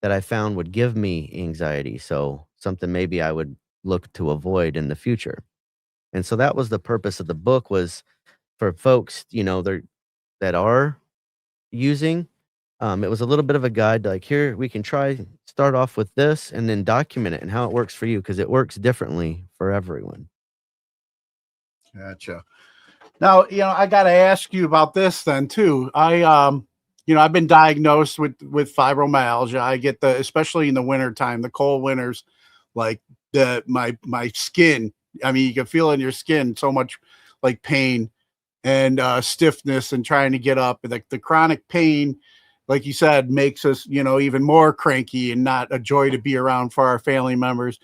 that I found would give me anxiety. So something maybe I would look to avoid in the future. And so that was the purpose of the book, was for folks, you know, that are using. It was a little bit of a guide, like here we can start off with this and then document it and how it works for you, because it works differently for everyone. Gotcha. Now, you know, I got to ask you about this then too. You know, I've been diagnosed with fibromyalgia. I get especially in the winter time, the cold winters, like my skin. I mean, you can feel in your skin so much like pain and stiffness and trying to get up. Like the chronic pain, like you said, makes us, you know, even more cranky and not a joy to be around for our family members.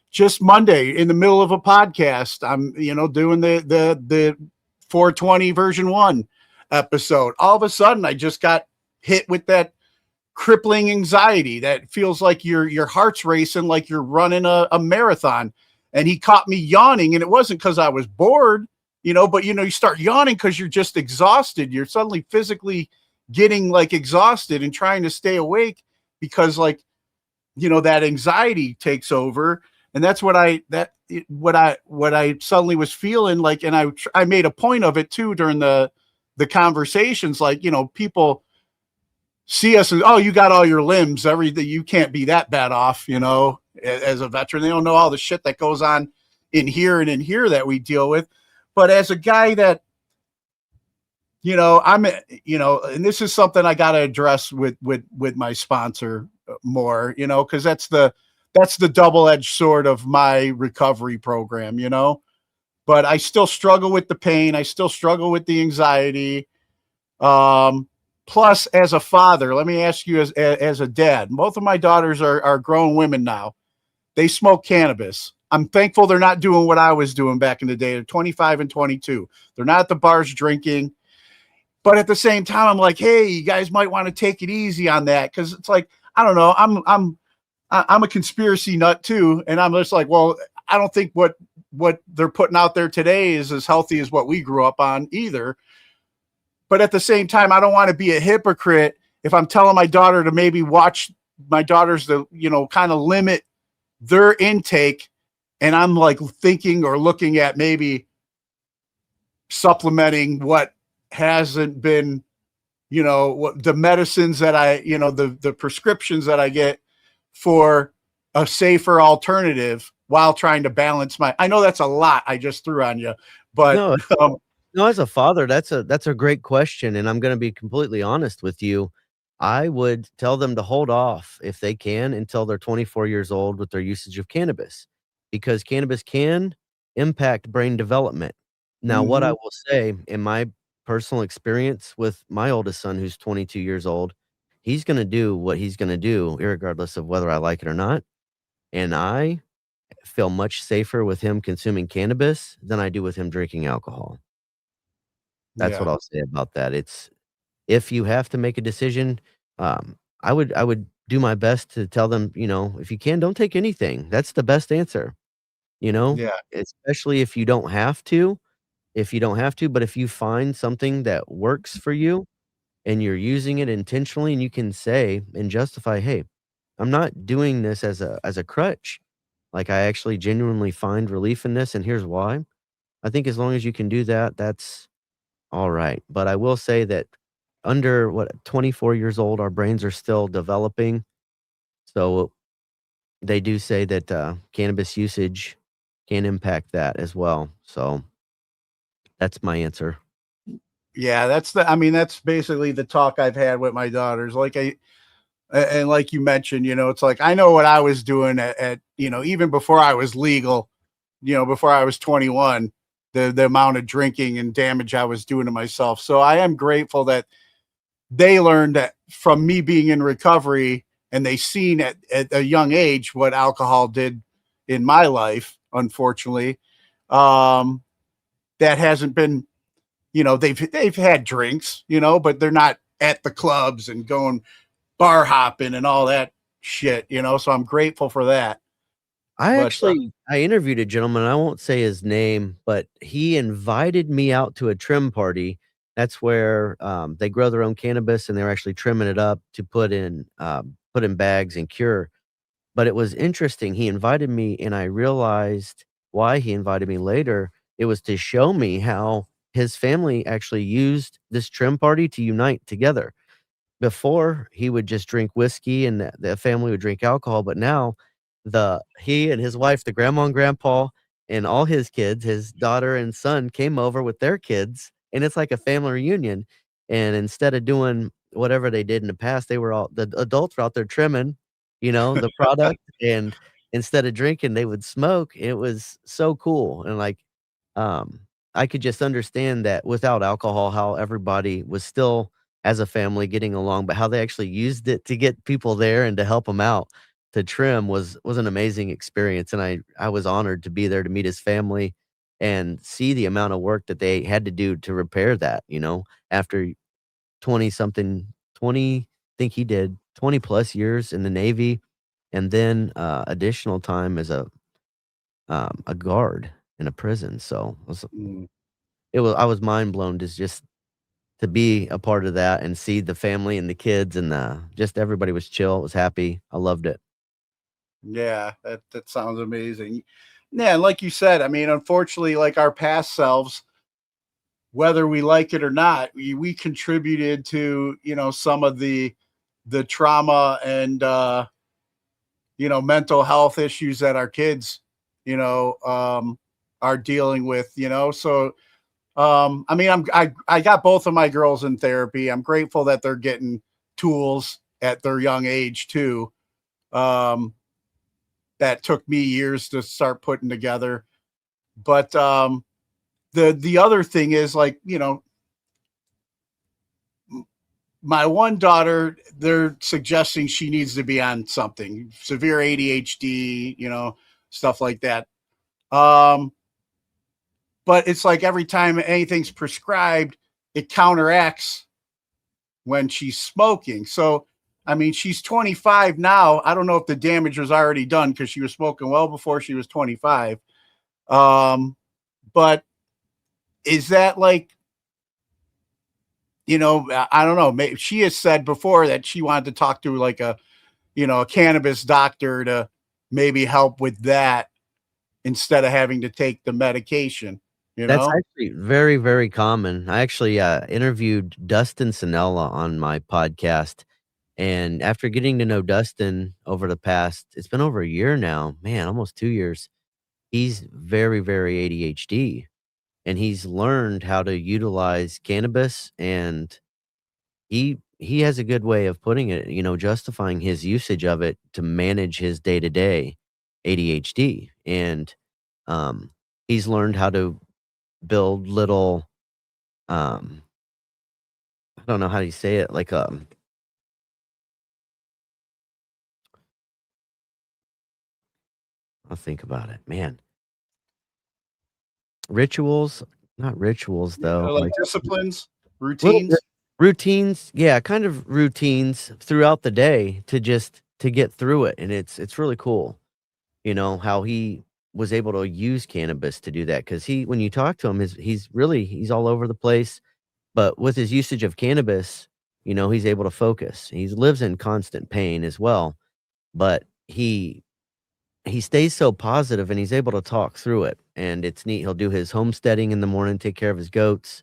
Just Monday in the middle of a podcast, I'm, you know, doing the 420 version 1 episode. All of a sudden, I just got hit with that crippling anxiety that feels like your heart's racing, like you're running a marathon. And he caught me yawning, and it wasn't because I was bored, you know, but, you know, you start yawning because you're just exhausted. You're suddenly physically getting like exhausted and trying to stay awake because, like, you know, that anxiety takes over. And that's what I suddenly was feeling like. And I made a point of it too during the conversations, like, you know, people see us and, oh, you got all your limbs, everything, you can't be that bad off, you know, as a veteran. They don't know all the shit that goes on in here and in here that we deal with. But as a guy that, you know, I'm, you know, and this is something I got to address with my sponsor more, you know, because that's the double-edged sword of my recovery program, you know. But I still struggle with the pain. I still struggle with the anxiety. Plus, as a father, let me ask you, as a dad, both of my daughters are grown women now. They smoke cannabis. I'm thankful they're not doing what I was doing back in the day. They're 25 and 22. They're not at the bars drinking. But at the same time, I'm like, hey, you guys might want to take it easy on that, because it's like, I don't know, I'm a conspiracy nut too, and I'm just like, well, I don't think what they're putting out there today is as healthy as what we grew up on either. But at the same time, I don't want to be a hypocrite if I'm telling my daughter to maybe watch my daughters to, you know, kind of limit their intake and I'm like thinking or looking at maybe supplementing what hasn't been, what the medicines that the prescriptions that I get for a safer alternative while trying to balance I know that's a lot I just threw on you, but No, no, as a father, that's a great question, and I'm gonna be completely honest with you. I would tell them to hold off if they can until they're 24 years old with their usage of cannabis, because cannabis can impact brain development. Now, what I Mhm. will say in my personal experience with my oldest son, who's 22 years old, he's gonna do what he's gonna do irregardless of whether I like it or not, and I feel much safer with him consuming cannabis than I do with him drinking alcohol. That's what Yeah. I'll say about that. It's if you have to make a decision, I would do my best to tell them, if you can, don't take anything. That's the best answer, Yeah. especially if you don't have to. If you don't have to, but if you find something that works for you and you're using it intentionally and you can say and justify, "Hey, I'm not doing this as a crutch. Like I actually genuinely find relief in this and here's why." I think as long as you can do that, that's all right. But I will say that under 24 years old, our brains are still developing. So they do say that cannabis usage can impact that as well. So that's my answer. Yeah, that's basically the talk I've had with my daughters. And like you mentioned, it's like I know what I was doing even before I was legal, before I was 21, the amount of drinking and damage I was doing to myself. So I am grateful that they learned that from me being in recovery, and they seen at a young age what alcohol did in my life, unfortunately. Um, that hasn't been, they've had drinks, but they're not at the clubs and going bar hopping and all that shit, so I'm grateful for that. But I interviewed a gentleman, I won't say his name, but he invited me out to a trim party. That's where, they grow their own cannabis and they're actually trimming it up to put in bags and cure. But it was interesting. He invited me, and I realized why he invited me later. It was to show me how his family actually used this trim party to unite together. Before, he would just drink whiskey and the family would drink alcohol, but now he and his wife, the grandma and grandpa, and all his kids, his daughter and son came over with their kids, and it's like a family reunion, and instead of doing whatever they did in the past, the adults were out there trimming, the product, and instead of drinking, they would smoke. It was so cool, and, like, um, I could just understand that without alcohol, how everybody was still as a family getting along, but how they actually used it to get people there and to help them out to trim was an amazing experience, and I was honored to be there to meet his family and see the amount of work that they had to do to repair that, after 20 something 20 think he did 20 plus years in the Navy and then, additional time as a guard in a prison, so mm, I was mind blown just to be a part of that and see the family and the kids and, just everybody was chill, was happy. I loved it. yeah, that sounds amazing. Yeah, and like you said, I mean, unfortunately, like our past selves, whether we like it or not, we contributed to, some of the trauma and mental health issues that our kids, are dealing with, so I mean, I got both of my girls in therapy. I'm grateful that they're getting tools at their young age too. Um, that took me years to start putting together. But the other thing is, like, my one daughter, they're suggesting she needs to be on something, severe ADHD, stuff like that. Um, but it's like every time anything's prescribed, it counteracts when she's smoking. So, I mean, she's 25 now. I don't know if the damage was already done because she was smoking well before she was 25. But is that like, I don't know. Maybe she has said before that she wanted to talk to like a cannabis doctor to maybe help with that. instead of having to take the medication. That's actually very, very common. I actually interviewed Dustin Sinella on my podcast. And after getting to know Dustin over it's been over a year now, man, almost 2 years. He's very, very ADHD, and he's learned how to utilize cannabis, and he has a good way of putting it, justifying his usage of it to manage his day-to-day ADHD. And he's learned how to build little I don't know how you say it, like I'll think about it, man. Rituals, not rituals though, like disciplines, little routines. routines, yeah, kind of routines throughout the day to get through it, and it's really cool, how he was able to use cannabis to do that. Because when you talk to him, he's all over the place, but with his usage of cannabis, he's able to focus. He lives in constant pain as well, but he stays so positive, and he's able to talk through it, and it's neat. He'll do his homesteading in the morning, take care of his goats.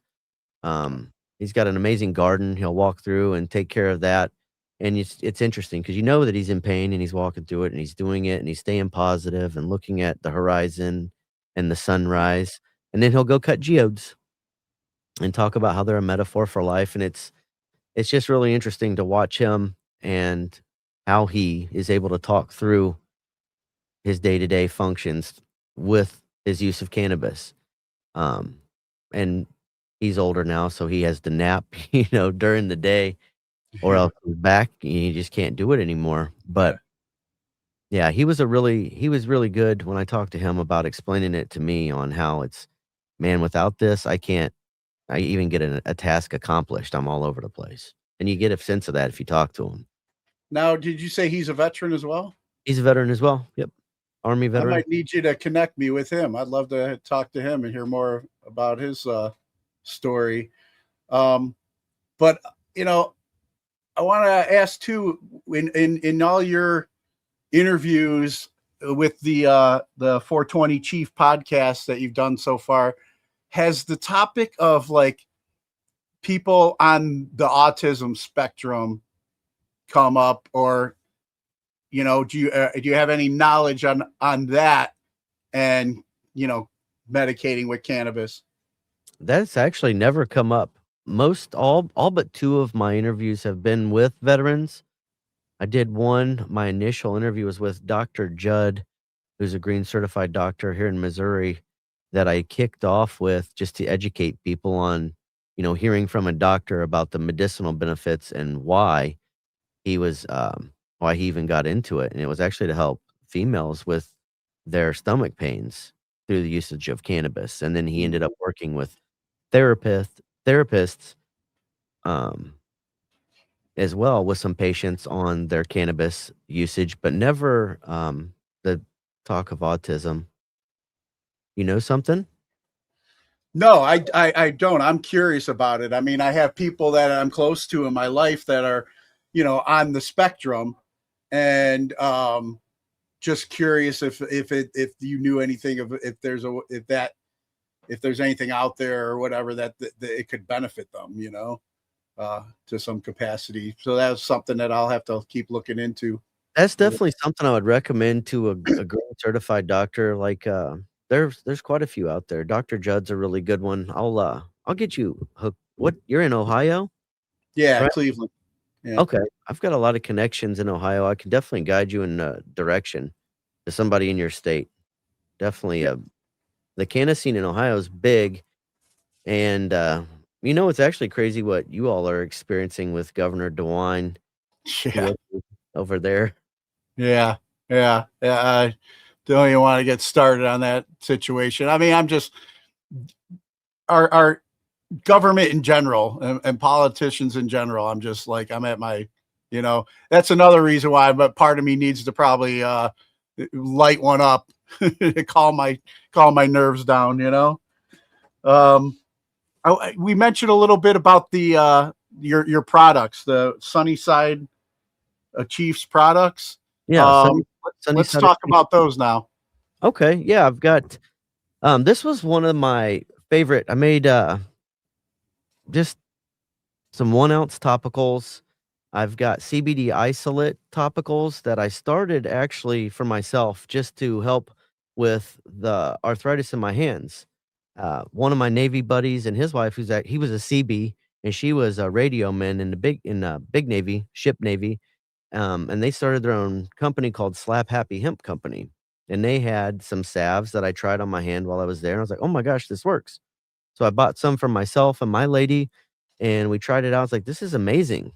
He's got an amazing garden. He'll walk through and take care of that. And it's interesting because that he's in pain, and he's walking through it, and he's doing it, and he's staying positive and looking at the horizon and the sunrise. And then he'll go cut geodes and talk about how they're a metaphor for life. And it's just really interesting to watch him and how he is able to talk through his day-to-day functions with his use of cannabis. And he's older now, so he has to nap, during the day, or else his back, he just can't do it anymore. But yeah, he was really good when I talked to him about explaining it to me on how man, without this, I even get a task accomplished. I'm all over the place. And you get a sense of that if you talk to him. Now, did you say he's a veteran as well? He's a veteran as well. Yep. Army veteran. I might need you to connect me with him. I'd love to talk to him and hear more about his story. But I want to ask too, in all your interviews with the 420 Chief podcast that you've done so far, has the topic of like people on the autism spectrum come up, or do you have any knowledge on that, and medicating with cannabis? That's actually never come up. All but 2 of my interviews have been with veterans. I did one. My initial interview was with Dr. Judd, who's a green certified doctor here in Missouri, that I kicked off with just to educate people on, hearing from a doctor about the medicinal benefits and why he even got into it. And it was actually to help females with their stomach pains through the usage of cannabis. And then he ended up working with therapists as well, with some patients on their cannabis usage, but never the talk of autism. You know something? No, I don't. I'm curious about it. I mean, I have people that I'm close to in my life that are, on the spectrum, and just curious if you knew anything of if there's anything out there or whatever that it could benefit them, to some capacity. So that's something that I'll have to keep looking into. That's definitely something I would recommend to a green certified doctor. Like there's quite a few out there. Dr. Judd's a really good one. I'll get you hooked. What, you're in Ohio? Yeah, right? Cleveland. Yeah. Okay. I've got a lot of connections in Ohio. I can definitely guide you in a direction to somebody in your state. Definitely. The cannabis scene in Ohio is big. And, it's actually crazy what you all are experiencing with Governor DeWine over there. Yeah. I don't even want to get started on that situation. I mean, I'm just, our government in general and politicians in general, I'm just like, I'm at my, that's another reason why, but part of me needs to probably light one up, calm my nerves down, we mentioned a little bit about the your products, the Sunnyside Chiefs products. Yeah. Let's talk about those now. Okay, yeah, I've got this was one of my favorite. I made just some 1 ounce topicals. I've got CBD isolate topicals that I started actually for myself just to help with the arthritis in my hands. One of my Navy buddies and his wife, he was a CB and she was a radio man in the big Navy, ship Navy. And they started their own company called Slap Happy Hemp Company. And they had some salves that I tried on my hand while I was there. And I was like, oh my gosh, this works. So I bought some for myself and my lady, and we tried it out. I was like, this is amazing.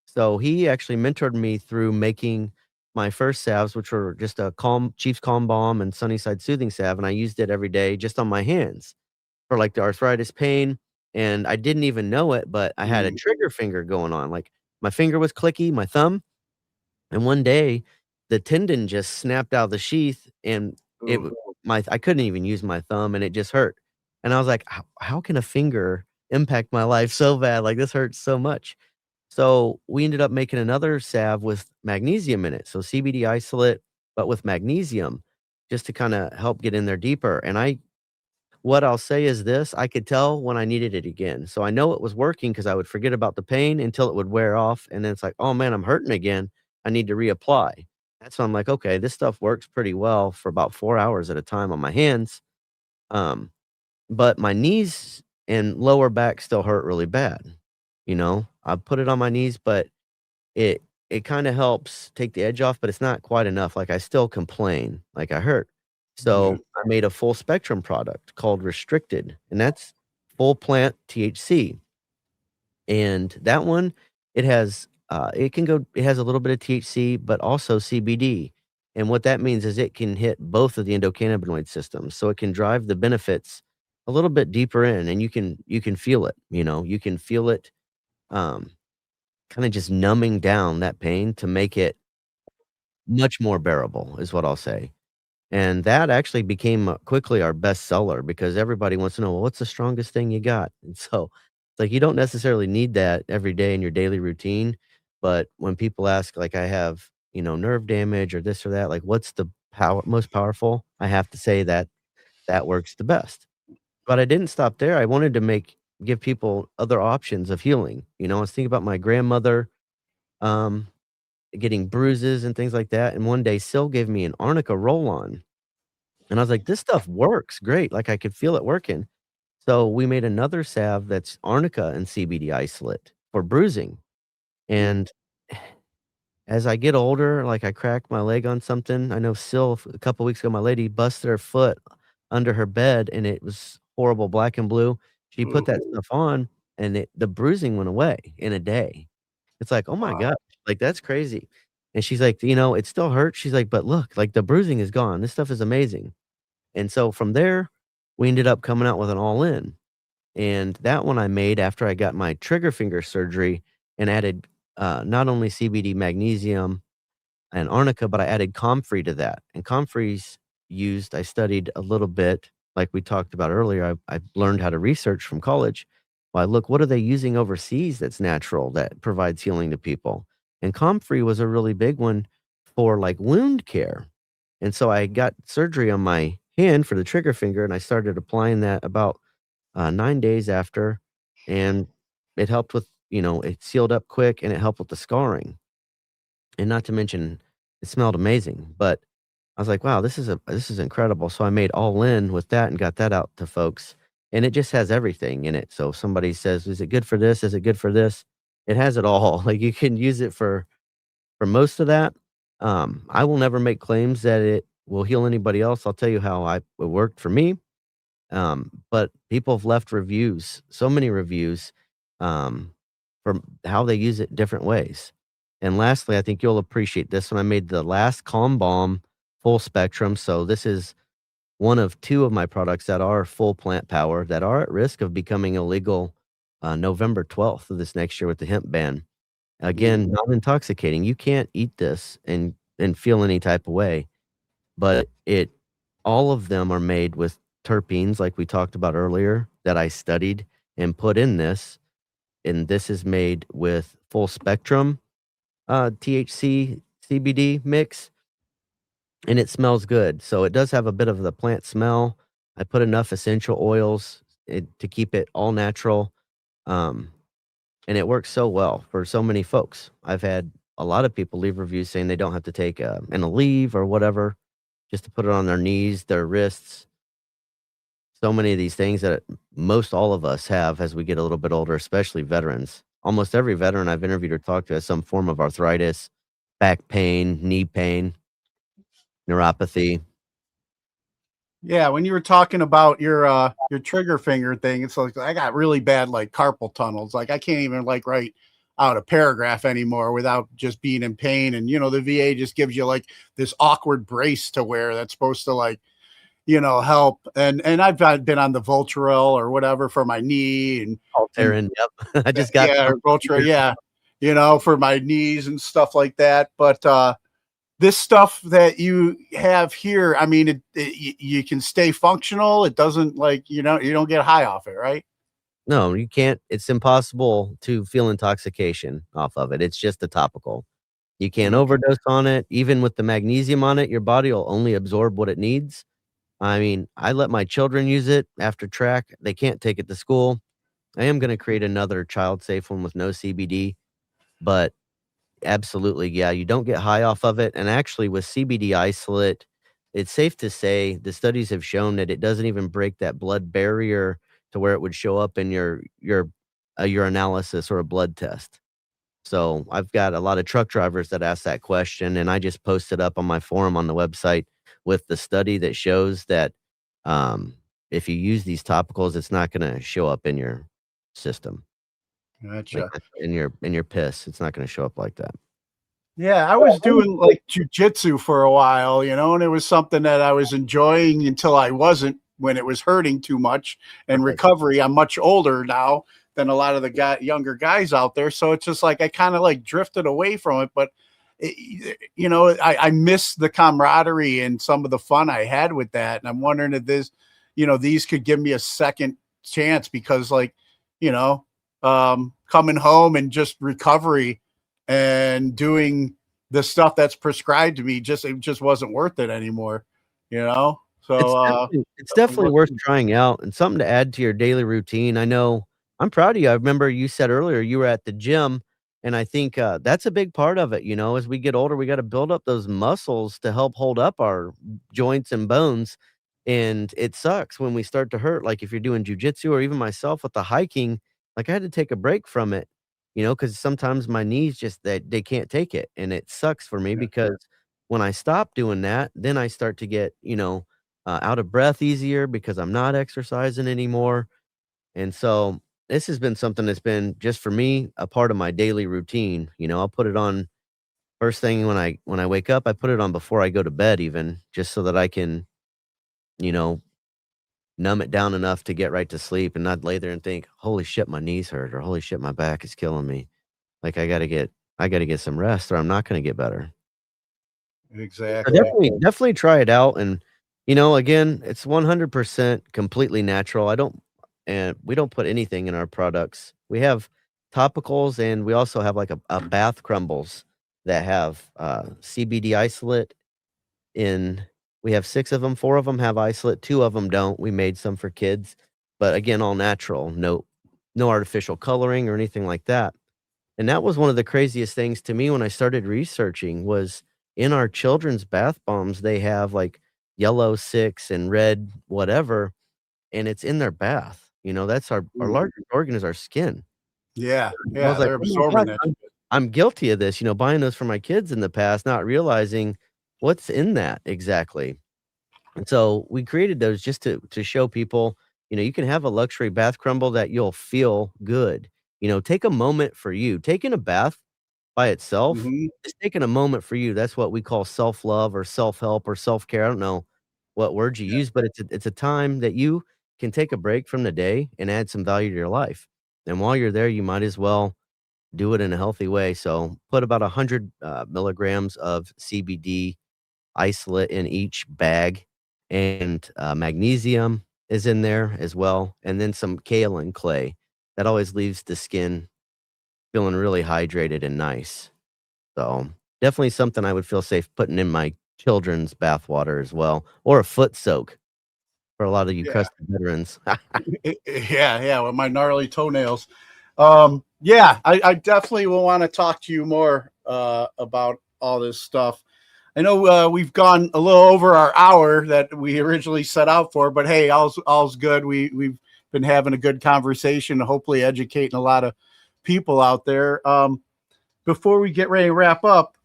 So he actually mentored me through making my first salves, which were just a Chief's Calm Balm and Sunnyside Soothing Salve. And I used it every day just on my hands for like the arthritis pain. And I didn't even know it, but I had a trigger finger going on. Like my finger was clicky, my thumb. And one day, the tendon just snapped out of the sheath, and it w my I couldn't even use my thumb, and it just hurt. And I was like, how can a finger impact my life so bad? Like, this hurts so much." So, we ended up making another salve with magnesium in it, so CBD isolate, but with magnesium, just to kinda help get in there deeper, and what I'll say is this, I could tell when I needed it again. So I know it was working because I would forget about the pain until it would wear off, and then it's like, "Oh, man, I'm hurting again. I need to reapply." That's when I'm like, "Okay, this stuff works pretty well for about 4 hours at a time on my hands." Um, but my knees and lower back still hurt really bad, you know? I put it on my knees, but it it kinda helps take the edge off, but it's not quite enough, like, I still complain, like, I hurt. So, I made a full spectrum product called Restricted, and that's full plant THC, and that one, it has a little bit of THC, but also CBD, and what that means is it can hit both of the endocannabinoid systems, so it can drive the benefits a little bit deeper in, and you can feel it, you can feel it, um kinda just numbing down that pain to make it much more bearable is what I'll say. And that actually became, quickly our best seller because everybody wants to know, "Well, what's the strongest thing you got?" And so, it's like you don't necessarily need that every day in your daily routine, but when people ask, like, I have, nerve damage or this or that, like, "What's the most powerful?" I have to say that that works the best. But I didn't stop there, I wanted to give people other options of healing, I was thinking about my grandmother, um getting bruises and things like that, and one day, Sil gave me an arnica roll-on, and I was like, "This stuff works great," like, I could feel it working. So, we made another salve that's arnica and CBD isolate for bruising, and as I get older, like, I crack my leg on something. I know Sil, a couple weeks ago, my lady busted her foot under her bed, and it was horrible, black and blue. She put that stuff on, and the bruising went away in a day. It's like, "Oh my god, like, that's crazy." And she's like, "It still hurts." She's like, "But look, like, the bruising is gone. This stuff is amazing." And so from there, we ended up coming out with an all-in. And that one I made after I got my trigger finger surgery and added, not only CBD magnesium and arnica, but I added comfrey to that. And comfrey's I studied a little bit, like we talked about earlier. I learned how to research from college. Well, I look, what are they using overseas that's natural that provides healing to people? And comfrey was a really big one for like wound care. And so I got surgery on my hand for the trigger finger, and I started applying that about 9 days after, and it helped with, it sealed up quick and it helped with the scarring. And not to mention, it smelled amazing, but I was like, "Wow, this is incredible." So I made all in with that and got that out to folks, and it just has everything in it. So if somebody says, "Is it good for this? Is it good for this?" It has it all. Like, you can use it for most of that. I will never make claims that it will heal anybody else. I'll tell you how it worked for me. But people have left reviews, so many reviews, um, for how they use it different ways. And lastly, I think you'll appreciate this one. I made the last Calm Balm full spectrum. So this is one of two of my products that are full plant power that are at risk of becoming illegal November 12th of this next year with the hemp ban. Again, not intoxicating. You can't eat this and feel any type of way, but all of them are made with terpenes like we talked about earlier that I studied and put in this, and this is made with full spectrum THC CBD mix, and it smells good. So it does have a bit of the plant smell. I put enough essential oils to keep it all natural. Um, and it works so well for so many folks. I've had a lot of people leave reviews saying they don't have to take an Aleve or whatever just to put it on their knees, their wrists. So many of these things that most all of us have as we get a little bit older, especially veterans. Almost every veteran I've interviewed or talked to has some form of arthritis, back pain, knee pain, neuropathy. Yeah, when you were talking about your trigger finger thing, it's like I got really bad like carpal tunnels. Like I can't even like write out a paragraph anymore without just being in pain. And the VA just gives you like this awkward brace to wear that's supposed to like help. And I've been on the Voltarol or whatever for my knee and Voltaren, yep. I just got Voltaren, for my knees and stuff like that. But this stuff that you have here, I mean, you can stay functional. It doesn't like, you don't get high off it, right? No, you can't. It's impossible to feel intoxication off of it. It's just a topical. You can't overdose on it. Even with the magnesium on it, your body will only absorb what it needs. I mean, I let my children use it after track. They can't take it to school. I am going to create another child safe one with no CBD, but absolutely, yeah, you don't get high off of it. And actually, with CBD isolate, it's safe to say the studies have shown that it doesn't even break that blood barrier to where it would show up in your urinalysis or a blood test. So I've got a lot of truck drivers that ask that question, and I just posted up on my forum on the website with the study that shows that if you use these topicals, it's not going to show up in your system. Gotcha. Like in your piss, it's not going to show up like that. Yeah, I was doing like jujitsu for a while, and it was something that I was enjoying until I wasn't, when it was hurting too much. And recovery, I'm much older now than a lot of the younger guys out there. So it's just like I kind of like drifted away from it. But, I miss the camaraderie and some of the fun I had with that. And I'm wondering if these could give me a second chance because like, coming home and just recovery and doing the stuff that's prescribed to me, it just wasn't worth it anymore, So it's definitely worth trying out and something to add to your daily routine. I know I'm proud of you. I remember you said earlier you were at the gym, and I think that's a big part of it. As we get older, we got to build up those muscles to help hold up our joints and bones. And it sucks when we start to hurt. Like if you're doing jujitsu or even myself with the hiking, like I had to take a break from it, because sometimes my knees just they can't take it, and it sucks for me because when I stop doing that, then I start to get out of breath easier because I'm not exercising anymore. And so this has been something that's been just for me a part of my daily routine. I'll put it on first thing when I wake up. I put it on before I go to bed, even just so that I can numb it down enough to get right to sleep and not lay there and think, holy shit, my knees hurt, or holy shit, my back is killing me. Like I gotta get some rest or I'm not gonna get better. Exactly. So definitely try it out. And again, it's 100% completely natural. We don't put anything in our products. We have topicals, and we also have like a bath crumbles that have CBD isolate in. We have 6 of them. 4 of them have isolate. 2 of them don't. We made some for kids, but again, all natural. No artificial coloring or anything like that. And that was one of the craziest things to me when I started researching was in our children's bath bombs, they have like yellow 6 and red whatever, and it's in their bath. That's our largest organ is our skin. Yeah. I was like, they're "Oh my absorbing God, that. I'm guilty of this, buying those for my kids in the past, not realizing what's in that exactly." And so we created those just to show people, you can have a luxury bath crumble that you'll feel good. Take a moment for you. Taking a bath by itself is taking a moment for you. That's what we call self-love or self-help or self-care. I don't know what words you use, but it's a time that you can take a break from the day and add some value to your life. And while you're there, you might as well do it in a healthy way. So put about 100 milligrams of CBD isolate in each bag, and magnesium is in there as well, and then some kaolin clay. That always leaves the skin feeling really hydrated and nice. So definitely something I would feel safe putting in my children's bathwater as well, or a foot soak for a lot of you Yeah. crusty veterans. Yeah, with my gnarly toenails. Yeah, I definitely will want to talk to you more about all this stuff. I know we've gone a little over our hour that we originally set out for, but hey, all's good. We've been having a good conversation, hopefully educating a lot of people out there. Before we get ready to wrap up,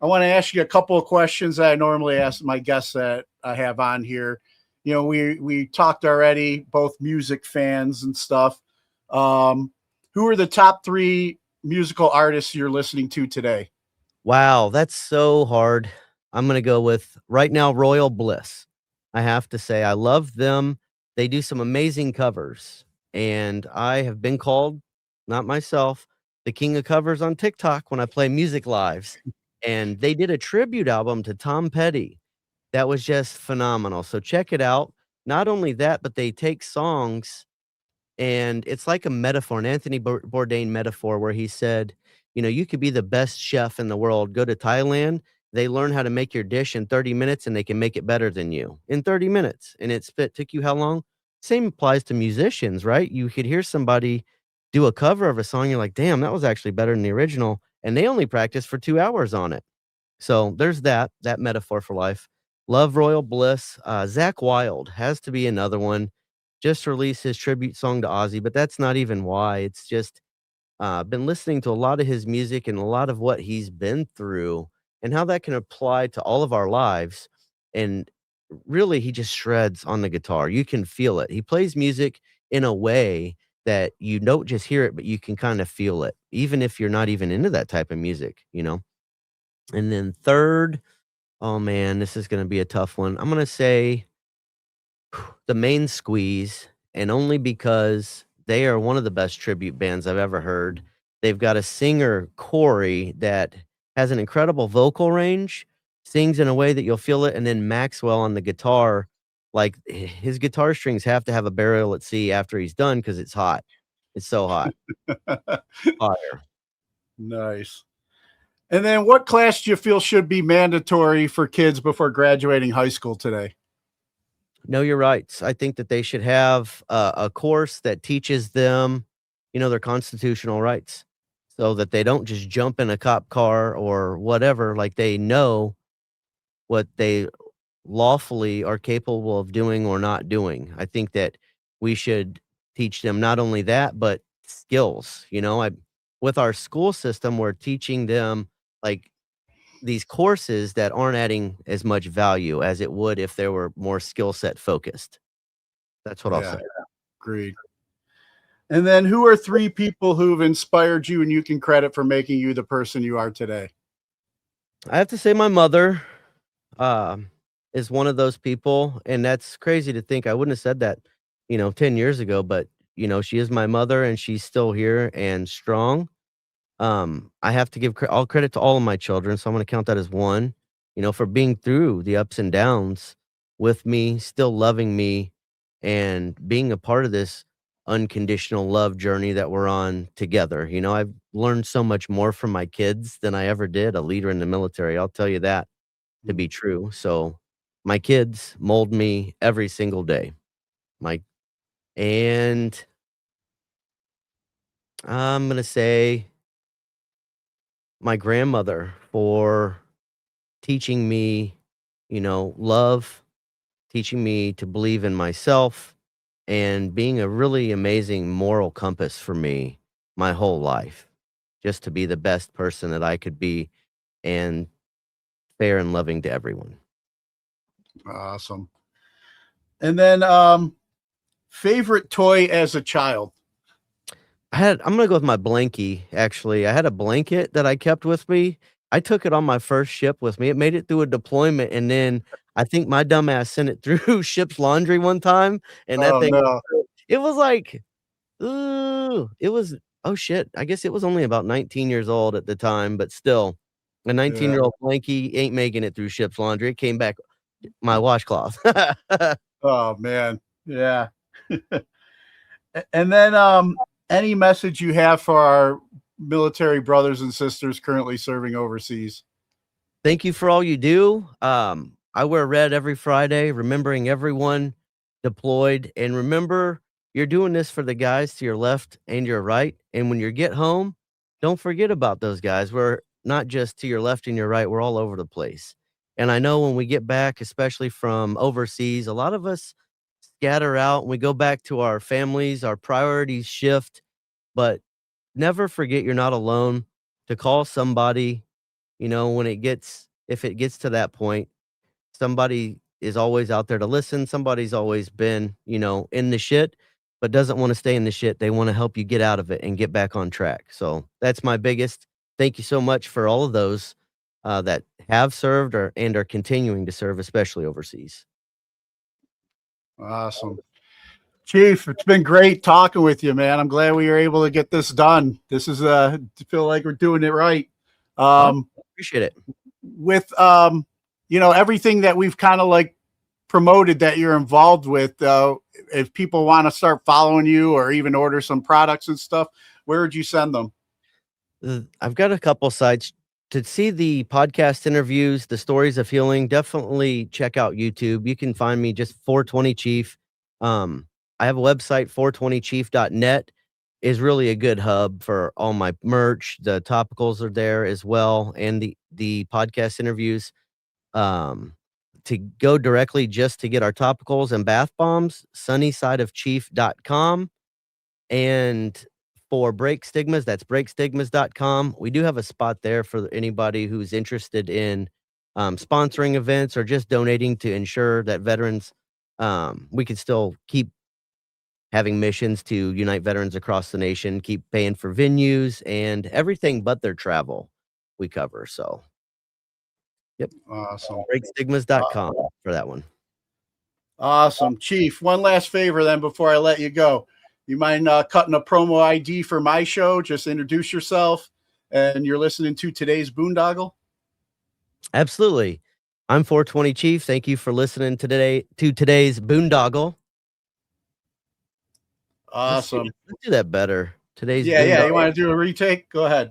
I want to ask you a couple of questions that I normally ask my guests that I have on here. You know, we talked already, both music fans and stuff. Who are the top 3 musical artists you're listening to today? Wow, that's so hard. I'm gonna go with right now Royal Bliss. I have to say I love them. They do some amazing covers, and I have been called, not myself, the king of covers on TikTok when I play music lives. And they did a tribute album to Tom Petty that was just phenomenal. So check it out. Not only that, but they take songs and it's like a metaphor, an Anthony Bourdain metaphor where he said, you know, you could be the best chef in the world. Go to Thailand. They learn how to make your dish in 30 minutes and they can make it better than you in 30 minutes. And took you how long? Same applies to musicians, right? You could hear somebody do a cover of a song. You're like, damn, that was actually better than the original. And they only practiced for 2 hours on it. So there's that metaphor for life. Love Royal Bliss. Zach Wild has to be another one. Just released his tribute song to Ozzy, but that's not even why. It's just been listening to a lot of his music and a lot of what he's been through and how that can apply to all of our lives. And really, he just shreds on the guitar. You can feel it. He plays music in a way that you don't just hear it, but you can kind of feel it, even if you're not even into that type of music, you know? And then third, oh man, this is going to be a tough one. I'm going to say the Main Squeeze, and only because they are one of the best tribute bands I've ever heard. They've got a singer, Corey, that has an incredible vocal range, sings in a way that you'll feel it, and then Maxwell on the guitar, like his guitar strings have to have a burial at sea after he's done because it's hot. It's so hot. Fire. Nice. And then what class do you feel should be mandatory for kids before graduating high school today? Know your rights. I think that they should have a course that teaches them, you know, their constitutional rights so that they don't just jump in a cop car or whatever. Like they know what they lawfully are capable of doing or not doing. I think that we should teach them not only that, but skills. You know, with our school system, we're teaching them like these courses that aren't adding as much value as it would if they were more skill set focused. That's what I'll say. Agreed. And then who are 3 people who've inspired you and you can credit for making you the person you are today? I have to say my mother is one of those people, and that's crazy to think. I wouldn't have said that, 10 years ago, but she is my mother and she's still here and strong. I have to give all credit to all of my children, so I'm going to count that as one, for being through the ups and downs with me, still loving me, and being a part of this unconditional love journey that we're on together. I've learned so much more from my kids than I ever did a leader in the military. I'll tell you that to be true. So my kids mold me every single day. And I'm going to say my grandmother for teaching me, love, teaching me to believe in myself, and being a really amazing moral compass for me my whole life, just to be the best person that I could be and fair and loving to everyone. Awesome. And then favorite toy as a child? I'm gonna go with my blankie, actually. I had a blanket that I kept with me. I took it on my first ship with me. It made it through a deployment, and then I think my dumbass sent it through ship's laundry one time, and that thing it was like, ooh, it was oh shit. I guess it was only about 19 years old at the time, but still, a 19-year-old blankie ain't making it through ship's laundry. It came back my washcloth. Oh man. Yeah. And then any message you have for our military brothers and sisters currently serving overseas? Thank you for all you do. I wear red every Friday, remembering everyone deployed. And remember, you're doing this for the guys to your left and your right. And when you get home, don't forget about those guys. We're not just to your left and your right, we're all over the place. And I know when we get back, especially from overseas, a lot of us scatter out and we go back to our families, our priorities shift. But never forget you're not alone, to call somebody, when if it gets to that point. Somebody is always out there to listen. Somebody's always been, in the shit, but doesn't want to stay in the shit. They want to help you get out of it and get back on track. So that's my biggest. Thank you so much for all of those that have served and are continuing to serve, especially overseas. Awesome. Chief, it's been great talking with you, man. I'm glad we were able to get this done. This is feel like we're doing it right. Appreciate it. With everything that we've kind of like promoted that you're involved with, if people want to start following you or even order some products and stuff, where would you send them? I've got a couple sites to see the podcast interviews, the stories of healing. Definitely check out YouTube. You can find me just 420 Chief. I have a website, 420chief.net is really a good hub for all my merch. The topicals are there as well, and the podcast interviews. To go directly just to get our topicals and bath bombs, sunnysideofchief.com. And for Break Stigmas, that's breakstigmas.com. We do have a spot there for anybody who's interested in sponsoring events or just donating to ensure that veterans, we can still keep having missions to unite veterans across the nation, keep paying for venues and everything but their travel we cover. So, yep. Awesome. Breakstigmas.com for that one. Awesome. Chief, one last favor then before I let you go. You mind cutting a promo ID for my show? Just introduce yourself, and you're listening to today's Boondoggle. Absolutely. I'm 420 Chief. Thank you for listening to today's Boondoggle. Awesome. Let's do that better. Today's Yeah. You want to do a retake? Go ahead.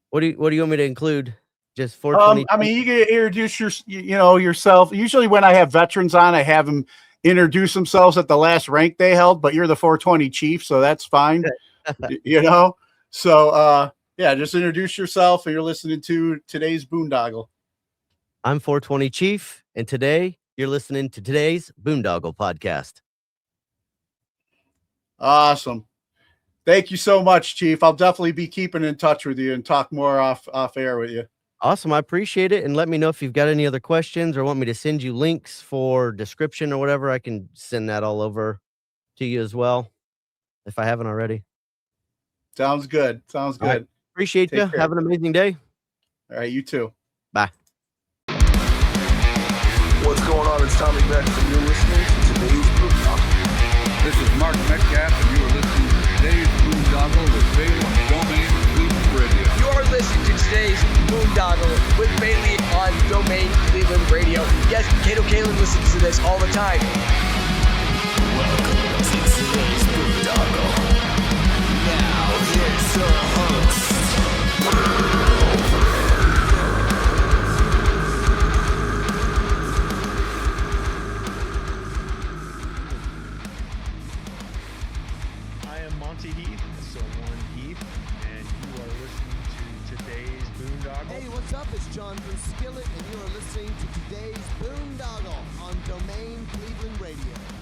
What do you want me to include? Just 420. I mean, you can introduce yourself. Usually, when I have veterans on, I have them introduce themselves at the last rank they held. But you're the 420 Chief, so that's fine. So just introduce yourself, and you're listening to today's Boondoggle. I'm 420 Chief, and today you're listening to today's Boondoggle podcast. Awesome. Thank you so much, Chief. I'll definitely be keeping in touch with you and talk more off air with you. Awesome. I appreciate it. And let me know if you've got any other questions or want me to send you links for description or whatever. I can send that all over to you as well, if I haven't already. Sounds good. Sounds good. Right. Appreciate you. Have an amazing day. All right. You too. Bye. What's going on? It's Tommy Beck, and you're listening to today's Boondoggle. This is Mark Metcalf, and you are listening to today's Boondoggle with Bailey on Domain Cleveland Radio. You are listening to today's Boondoggle with Bailey on Domain Cleveland Radio. Yes, Kato Kalin listens to this all the time. Welcome to today's Boondoggle. Now here's your host. Hey, what's up? It's John from Skillet, and you are listening to today's Boondoggle on Domain Cleveland Radio.